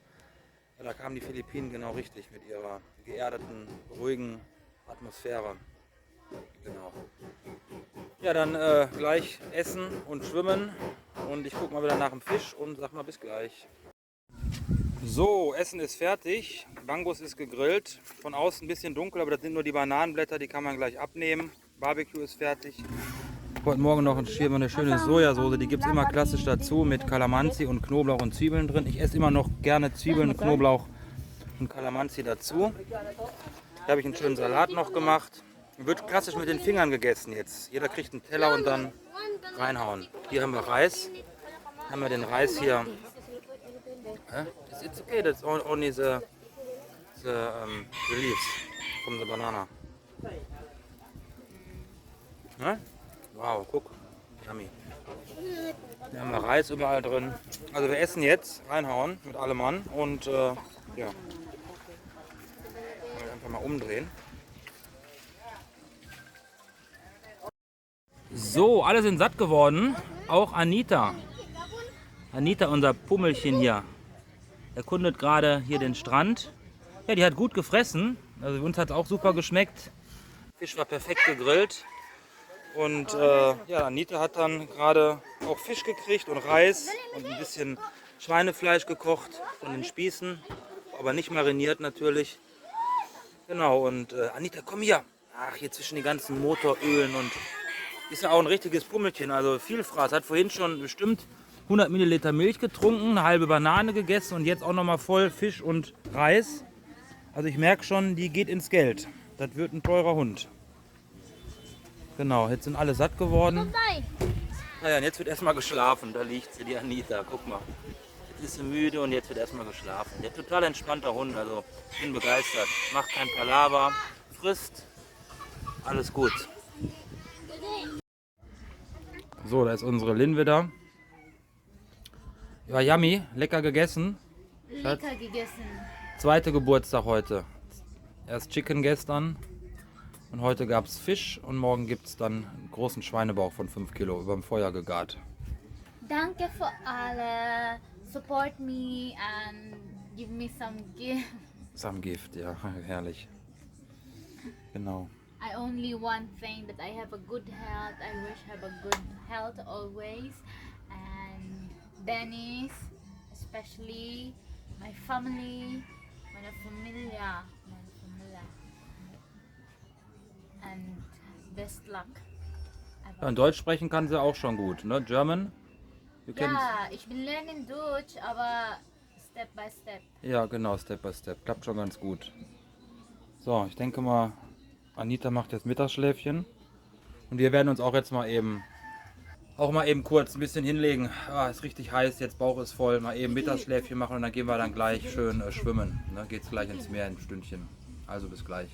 Ja, da kamen die Philippinen genau richtig mit ihrer geerdeten, ruhigen Atmosphäre. Genau. Ja, dann gleich essen und schwimmen und ich gucke mal wieder nach dem Fisch und sag mal bis gleich. So, Essen ist fertig, Bangos ist gegrillt, von außen ein bisschen dunkel, aber das sind nur die Bananenblätter, die kann man gleich abnehmen. Barbecue ist fertig. Heute Morgen noch eine schöne Sojasauce, die gibt es immer klassisch dazu mit Calamansi und Knoblauch und Zwiebeln drin. Ich esse immer noch gerne Zwiebeln, Knoblauch und Calamansi dazu. Hier habe ich einen schönen Salat noch gemacht. Wird klassisch mit den Fingern gegessen jetzt. Jeder kriegt einen Teller und dann reinhauen. Hier haben wir Reis. Haben wir den Reis hier. It's okay, that's only the leaves from the banana. Wow, guck, yummy. Hier haben wir Reis überall drin. Also wir essen jetzt, reinhauen mit allem Mann und ja, einfach mal umdrehen. So, alle sind satt geworden, auch Anita. Anita, unser Pummelchen hier, erkundet gerade hier den Strand. Ja, die hat gut gefressen, also uns hat es auch super geschmeckt. Fisch war perfekt gegrillt. Und ja, Anita hat dann gerade auch Fisch gekriegt und Reis und ein bisschen Schweinefleisch gekocht von den Spießen, aber nicht mariniert natürlich. Genau, und Anita, komm hier. Ach, hier zwischen den ganzen Motorölen und ist ja auch ein richtiges Pummelchen, also viel Fraß. Hat vorhin schon bestimmt 100 Milliliter Milch getrunken, eine halbe Banane gegessen und jetzt auch nochmal voll Fisch und Reis. Also ich merke schon, die geht ins Geld. Das wird ein teurer Hund. Genau, jetzt sind alle satt geworden. Naja, und jetzt wird erstmal geschlafen. Da liegt sie, die Anita. Guck mal. Jetzt ist sie müde und jetzt wird erstmal geschlafen. Der total entspannter Hund, also ich bin begeistert. Macht kein Palaver, frisst. Alles gut. So, da ist unsere Lin wieder. Ja, yummy, lecker gegessen. Lecker gegessen. Zweiter Geburtstag heute. Erst Chicken gestern und heute gab es Fisch und morgen gibt es dann einen großen Schweinebauch von 5 Kilo über dem Feuer gegart. Danke für alle. Support me and give me some gift. Some Gift, ja, herrlich. Genau. I only one thing that I have a good health. I wish I have a good health always. And Dennis, especially my family, meine Familia. And best luck. Ja, und Deutsch sprechen kann sie auch schon gut, ne? German? You can... Ja, ich bin lernen Deutsch, aber step by step. Ja, genau, Step by Step. Klappt schon ganz gut. So, ich denke mal, Anita macht jetzt Mittagsschläfchen. Und wir werden uns auch jetzt mal eben kurz ein bisschen hinlegen. Ah, ist richtig heiß, jetzt Bauch ist voll. Mal eben Mittagsschläfchen machen und dann gehen wir dann gleich schön schwimmen. Ne? Geht's gleich ins Meer in ein Stündchen. Also bis gleich.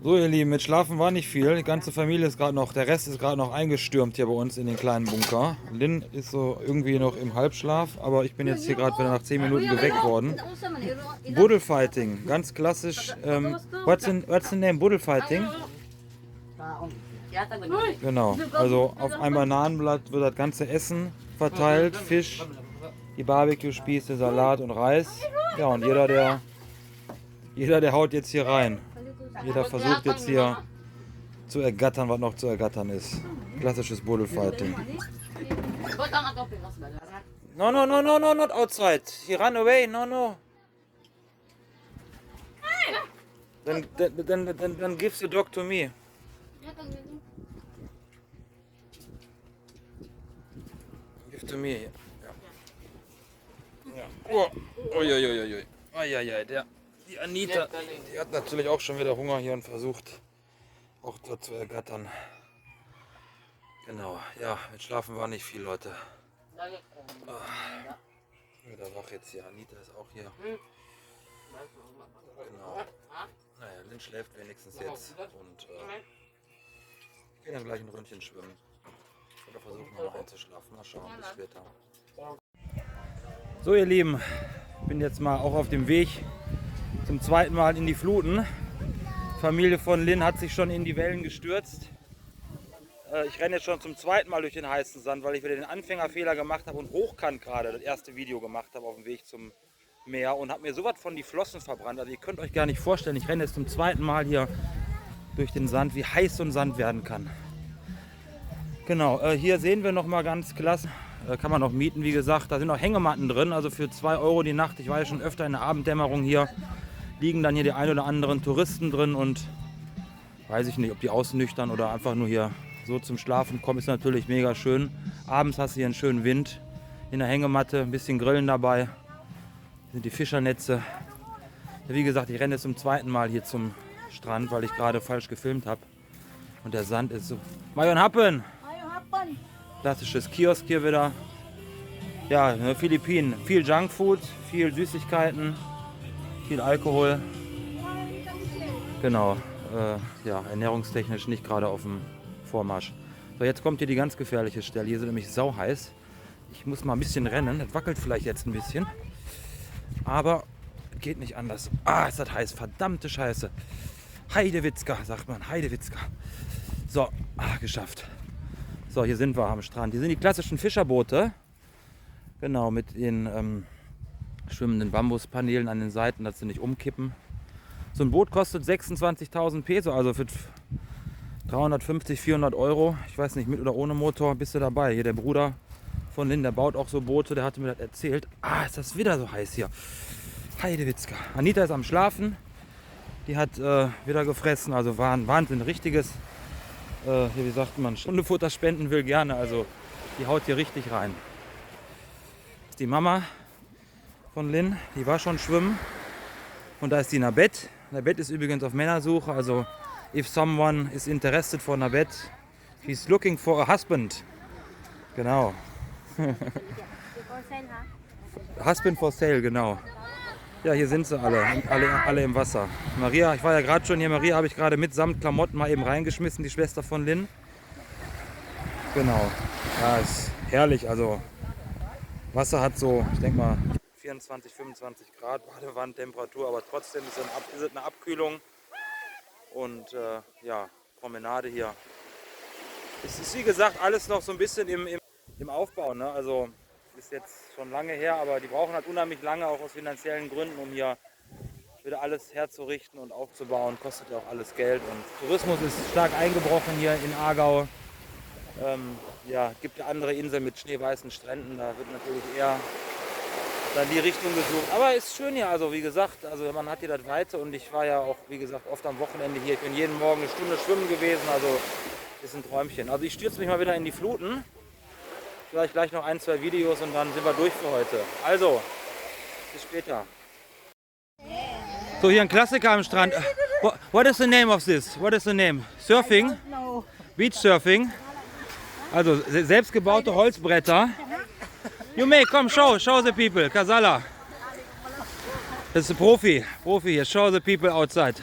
So ihr Lieben, mit Schlafen war nicht viel. Die ganze Familie ist gerade noch, der Rest ist gerade noch eingestürmt hier bei uns in den kleinen Bunker. Lin ist so irgendwie noch im Halbschlaf, aber ich bin jetzt hier gerade wieder nach 10 Minuten geweckt worden. Bullfighting, ganz klassisch. What's the name? Bullfighting? Genau, also auf einem Bananenblatt wird das ganze Essen verteilt, Fisch, die Barbecue-Spieße, Salat und Reis. Ja, und jeder, der haut jetzt hier rein. Jeder versucht jetzt hier zu ergattern, was noch zu ergattern ist. Klassisches Bullfighting. No, no, no, no, no, not outside. He run away, no, no. Then give the dog to me. Give to me. Ja. Oh, uiuiuiui. Eieiei, die Anita, die hat natürlich auch schon wieder Hunger hier und versucht auch dort zu ergattern. Genau, ja, mit Schlafen war nicht viel, Leute. Wieder wach jetzt hier, Anita ist auch hier. Genau. Naja, Lin schläft wenigstens jetzt und ich gehe dann gleich ein Ründchen schwimmen. Oder versuchen noch einzuschlafen, mal schauen, bis später. So ihr Lieben, ich bin jetzt mal auch auf dem Weg zum zweiten Mal in die Fluten. Die Familie von Lin hat sich schon in die Wellen gestürzt. Ich renne jetzt schon zum zweiten Mal durch den heißen Sand, weil ich wieder den Anfängerfehler gemacht habe und hochkant gerade das erste Video gemacht habe auf dem Weg zum Meer und habe mir sowas von die Flossen verbrannt. Also ihr könnt euch gar nicht vorstellen, ich renne jetzt zum zweiten Mal hier durch den Sand, wie heiß so ein Sand werden kann. Genau, hier sehen wir noch mal ganz klasse. Kann man auch mieten, wie gesagt. Da sind auch Hängematten drin, also für 2 Euro die Nacht. Ich war ja schon öfter in der Abenddämmerung hier. Liegen dann hier die ein oder anderen Touristen drin und weiß ich nicht, ob die ausnüchtern oder einfach nur hier so zum Schlafen kommen. Ist natürlich mega schön. Abends hast du hier einen schönen Wind in der Hängematte, ein bisschen Grillen dabei. Hier sind die Fischernetze. Ja, wie gesagt, ich renne jetzt zum zweiten Mal hier zum Strand, weil ich gerade falsch gefilmt habe. Und der Sand ist so... Mayon Happen! Klassisches Kiosk hier wieder. Ja, ne, Philippinen. Viel Junkfood, viel Süßigkeiten, viel Alkohol. Genau, ja, ernährungstechnisch nicht gerade auf dem Vormarsch. So, jetzt kommt hier die ganz gefährliche Stelle. Hier ist nämlich sauheiß. Ich muss mal ein bisschen rennen. Das wackelt vielleicht jetzt ein bisschen. Aber geht nicht anders. Ah, ist das heiß. Verdammte Scheiße. Heidewitzka, sagt man. Heidewitzka. So, geschafft. So, hier sind wir am Strand. Hier sind die klassischen Fischerboote. Genau, mit den schwimmenden Bambuspaneelen an den Seiten, dass sie nicht umkippen. So ein Boot kostet 26.000 Peso, also für 350, 400 Euro. Ich weiß nicht, mit oder ohne Motor bist du dabei. Hier der Bruder von Lynn, der baut auch so Boote, der hatte mir das erzählt. Ah, ist das wieder so heiß hier. Heidewitzka. Anita ist am Schlafen. Die hat wieder gefressen, also war ein Wahnsinn. Richtiges, hier, wie sagt man, Hundefutter spenden will gerne. Also die haut hier richtig rein. Das ist die Mama von Lynn, die war schon schwimmen. Und da ist die Nabet. Nabet ist übrigens auf Männersuche, also if someone is interested for Nabet, he's looking for a husband. Genau. Husband for sale, genau. Ja, hier sind sie alle im Wasser. Maria, ich war ja gerade schon hier, Maria habe ich gerade mitsamt Klamotten mal eben reingeschmissen, die Schwester von Lynn. Genau. Ja, ist herrlich, also Wasser hat so, ich denke mal, 24, 25 Grad Badewandtemperatur, aber trotzdem ist es eine Abkühlung. Und ja, Promenade hier. Es ist wie gesagt alles noch so ein bisschen im Aufbau, ne? Also ist jetzt schon lange her, aber die brauchen halt unheimlich lange, auch aus finanziellen Gründen, um hier wieder alles herzurichten und aufzubauen. Kostet ja auch alles Geld. Und Tourismus ist stark eingebrochen hier in Aargau. Ja, es gibt ja andere Inseln mit schneeweißen Stränden, da wird natürlich eher dann die Richtung gesucht. Aber ist schön hier, also wie gesagt, also man hat hier das Weite und ich war ja auch, wie gesagt, oft am Wochenende hier. Ich bin jeden Morgen eine Stunde schwimmen gewesen, also ist ein Träumchen. Also ich stürze mich mal wieder in die Fluten. Vielleicht gleich noch ein, zwei Videos und dann sind wir durch für heute. Also, bis später. So, hier ein Klassiker am Strand. What is the name of this? What is the name? Surfing? Beach Surfing? Also selbstgebaute Holzbretter. You may, komm, show the people. Kasala. Das ist ein Profi hier. Show the people outside.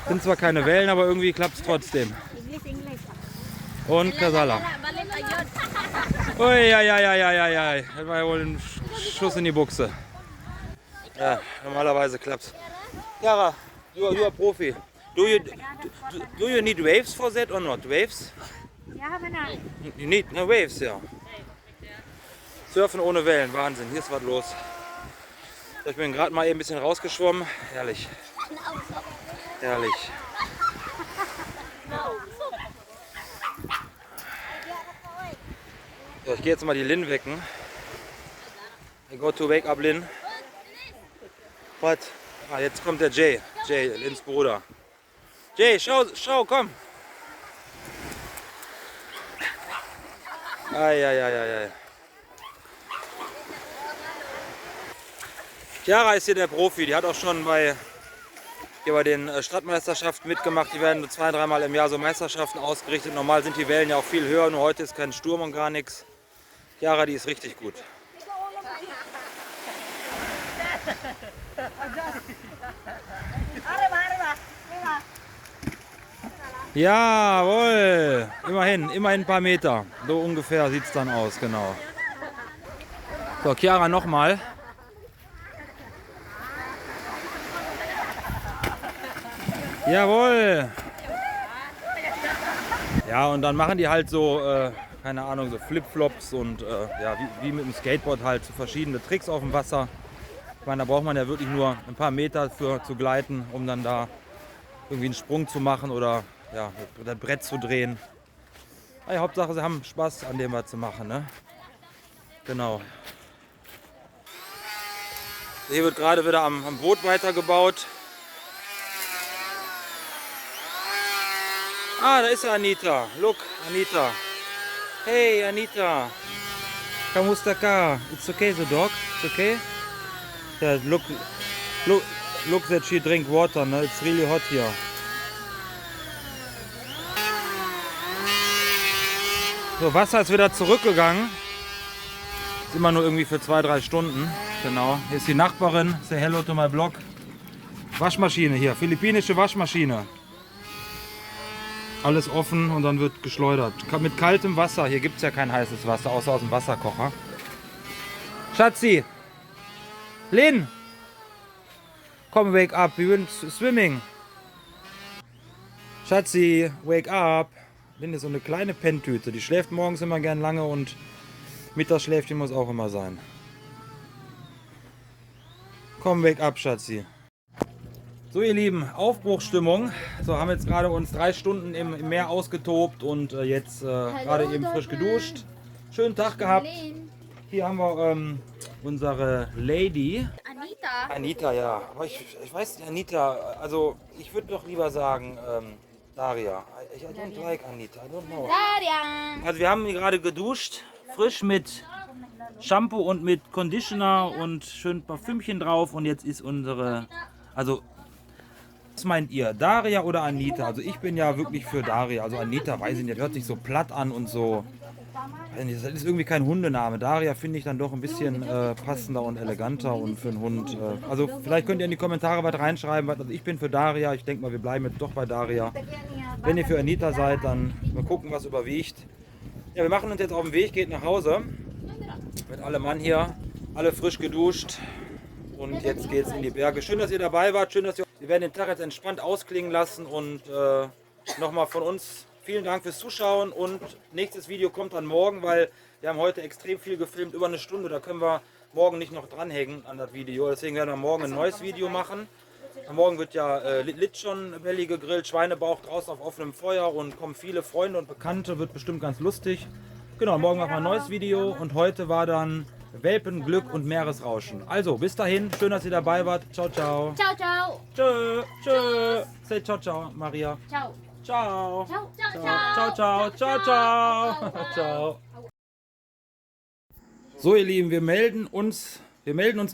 Sind zwar keine Wellen, aber irgendwie klappt es trotzdem. Und Kasala. Ui, ja. Das war ja wohl ein Schuss in die Buchse. Ja, normalerweise klappt's. Yara, you are Profi. Do you need waves for that or not? Waves? Ja, aber nein. You need no waves, ja. Surfen ohne Wellen, Wahnsinn. Hier ist was los. Ich bin gerade mal eben ein bisschen rausgeschwommen. Herrlich. Herrlich. So, ich gehe jetzt mal die Lynn wecken. I go to wake up Lynn. What? Ah, jetzt kommt der Jay. Jay, Lynns Bruder. Jay, schau, komm. Ei. Chiara ist hier der Profi, die hat auch schon bei den Stadtmeisterschaften mitgemacht. Die werden 2-3 Mal im Jahr so Meisterschaften ausgerichtet. Normal sind die Wellen ja auch viel höher, nur heute ist kein Sturm und gar nichts. Chiara, die ist richtig gut. Jawohl, immerhin ein paar Meter. So ungefähr sieht es dann aus, genau. So, Chiara nochmal. Jawohl. Ja, und dann machen die halt so, keine Ahnung, so Flipflops und ja, wie mit dem Skateboard halt so verschiedene Tricks auf dem Wasser. Ich meine, da braucht man ja wirklich nur ein paar Meter für zu gleiten, um dann da irgendwie einen Sprung zu machen oder ja, das Brett zu drehen. Ja, Hauptsache, sie haben Spaß an dem, was zu machen, ne? Genau. Hier wird gerade wieder am Boot weitergebaut. Ah, da ist Anita. Look, Anita. Hey, Anita. Kamusta ka? It's okay, the dog? It's okay? Yeah, look that she drink water, ne? It's really hot here. So, Wasser ist wieder zurückgegangen. Ist immer nur irgendwie für 2-3 Stunden. Genau. Hier ist die Nachbarin. Say hello to my blog. Waschmaschine hier. Philippinische Waschmaschine. Alles offen und dann wird geschleudert. Mit kaltem Wasser. Hier gibt es ja kein heißes Wasser, außer aus dem Wasserkocher. Schatzi. Lynn. Komm, wake up. We went swimming. Schatzi, wake up. Lynn ist so eine kleine Penntüte. Die schläft morgens immer gern lange und Mittagsschläfchen muss auch immer sein. Komm, wake up, Schatzi. So ihr Lieben, Aufbruchsstimmung. So, haben jetzt gerade uns 3 Stunden im Meer ausgetobt und jetzt gerade eben frisch geduscht. Schönen Tag gehabt. Hier haben wir unsere Lady. Anita. Anita, ja. Aber ich weiß nicht, Anita, also ich würde doch lieber sagen Daria. I don't like Anita, I don't know. Daria. Also wir haben hier gerade geduscht, frisch mit Shampoo und mit Conditioner und schön Parfümchen drauf und jetzt ist unsere, also was meint ihr, Daria oder Anita? Also ich bin ja wirklich für Daria, also Anita, weiß ich nicht, hört sich so platt an und so, weiß nicht, das ist irgendwie kein Hundename. Daria finde ich dann doch ein bisschen passender und eleganter und für einen Hund, also vielleicht könnt ihr in die Kommentare was reinschreiben, also ich bin für Daria, ich denke mal wir bleiben jetzt doch bei Daria. Wenn ihr für Anita seid, dann mal gucken, was überwiegt. Ja, wir machen uns jetzt auf den Weg, geht nach Hause. Mit allem Mann hier, alle frisch geduscht und jetzt geht's in die Berge. Schön, dass ihr dabei wart, schön, dass ihr... Wir werden den Tag jetzt entspannt ausklingen lassen und nochmal von uns vielen Dank fürs Zuschauen und nächstes Video kommt dann morgen, weil wir haben heute extrem viel gefilmt, über eine Stunde, da können wir morgen nicht noch dranhängen an das Video, deswegen werden wir morgen ein neues Video machen. Morgen wird ja Litschon-Belly gegrillt, Schweinebauch draußen auf offenem Feuer und kommen viele Freunde und Bekannte, wird bestimmt ganz lustig. Genau, morgen machen wir ein neues Video und heute war dann Welpenglück und Meeresrauschen. Also, bis dahin, schön, dass ihr dabei wart. Ciao, ciao. Ciao, ciao. Tschö, tschö. Say ciao, ciao, Maria. Ciao. Ciao. Ciao, ciao, Ciao, ciao, ciao, ciao. Ciao. So, ihr Lieben, wir melden uns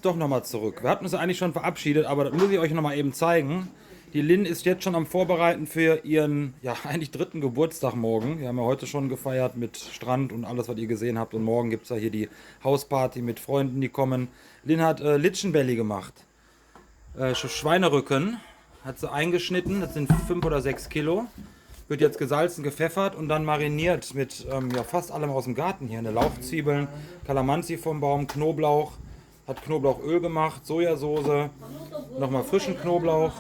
doch nochmal zurück. Wir hatten uns eigentlich schon verabschiedet, aber das muss ich euch nochmal eben zeigen. Die Lynn ist jetzt schon am Vorbereiten für ihren, ja, eigentlich 3. Geburtstag morgen. Wir haben ja heute schon gefeiert mit Strand und alles, was ihr gesehen habt. Und morgen gibt es ja hier die Hausparty mit Freunden, die kommen. Lynn hat Litschenbelly gemacht. Schweinerücken hat sie eingeschnitten. Das sind 5 oder 6 Kilo. Wird jetzt gesalzen, gepfeffert und dann mariniert mit ja, fast allem aus dem Garten hier. Eine Lauchzwiebeln, Kalamansi vom Baum, Knoblauch. Hat Knoblauchöl gemacht, Sojasauce, nochmal frischen Knoblauch.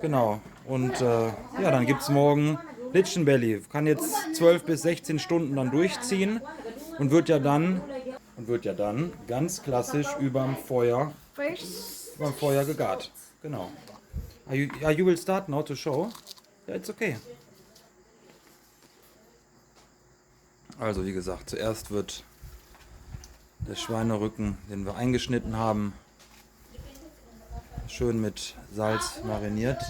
Genau, und ja, dann gibt es morgen Litschenbelly. Kann jetzt 12 bis 16 Stunden dann durchziehen und wird ja dann ganz klassisch überm Feuer gegart. Genau. You will start now to show? Yeah, it's okay. Also wie gesagt, zuerst wird der Schweinerücken, den wir eingeschnitten haben, schön mit Salz mariniert.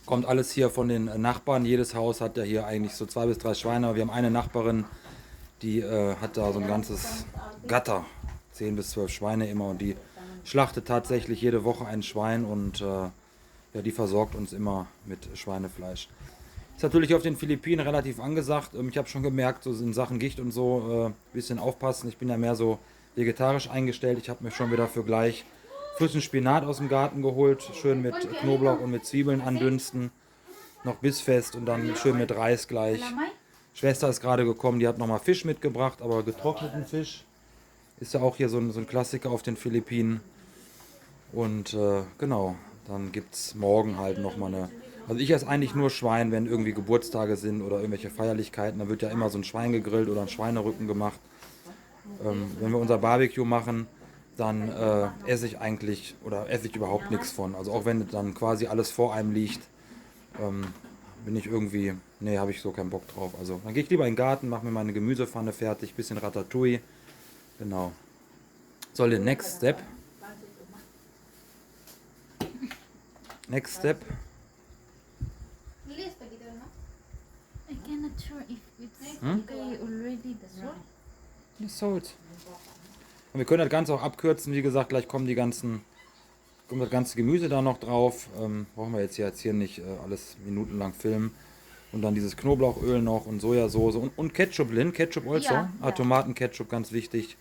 Kommt alles hier von den Nachbarn. Jedes Haus hat ja hier eigentlich so 2 bis 3 Schweine. Wir haben eine Nachbarin, die hat da so ein ganzes Gatter, 10 bis 12 Schweine immer. Und die schlachtet tatsächlich jede Woche ein Schwein und ja, die versorgt uns immer mit Schweinefleisch. Ist natürlich auf den Philippinen relativ angesagt. Ich habe schon gemerkt, so in Sachen Gicht und so ein bisschen aufpassen. Ich bin ja mehr so vegetarisch eingestellt. Ich habe mir schon wieder für gleich frischen Spinat aus dem Garten geholt. Schön mit Knoblauch und mit Zwiebeln andünsten. Noch bissfest und dann schön mit Reis gleich. Schwester ist gerade gekommen, die hat nochmal Fisch mitgebracht, aber getrockneten Fisch. Ist ja auch hier so ein Klassiker auf den Philippinen. Und genau, dann gibt es morgen halt nochmal eine... Also ich esse eigentlich nur Schwein, wenn irgendwie Geburtstage sind oder irgendwelche Feierlichkeiten. Da wird ja immer so ein Schwein gegrillt oder ein Schweinerücken gemacht. Wenn wir unser Barbecue machen, dann esse ich überhaupt nichts von. Also auch wenn dann quasi alles vor einem liegt, bin ich irgendwie, nee, habe ich so keinen Bock drauf. Also dann gehe ich lieber in den Garten, mache mir meine Gemüsepfanne fertig, bisschen Ratatouille. Genau. So, the next step. Next step. I cannot sure if it's okay already, the salt. The salt. Und wir können das Ganze auch abkürzen. Wie gesagt, gleich kommt das ganze Gemüse da noch drauf. Brauchen wir jetzt hier nicht alles minutenlang filmen. Und dann dieses Knoblauchöl noch und Sojasauce und Ketchup, Lynn. Ketchup also. Ja, ja. Tomatenketchup, ganz wichtig.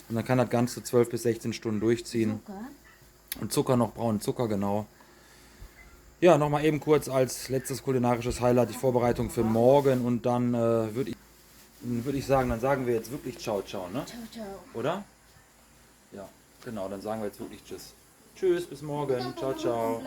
Und dann kann das Ganze 12 bis 16 Stunden durchziehen. Zucker. Und Zucker noch, braunen Zucker, genau. Ja, nochmal eben kurz als letztes kulinarisches Highlight die Vorbereitung für morgen. Und dann würde ich sagen, dann sagen wir jetzt wirklich Ciao, ciao, ne? Ciao, ciao. Oder? Ja, genau, dann sagen wir jetzt wirklich Tschüss. Tschüss, bis morgen. Ciao, ciao.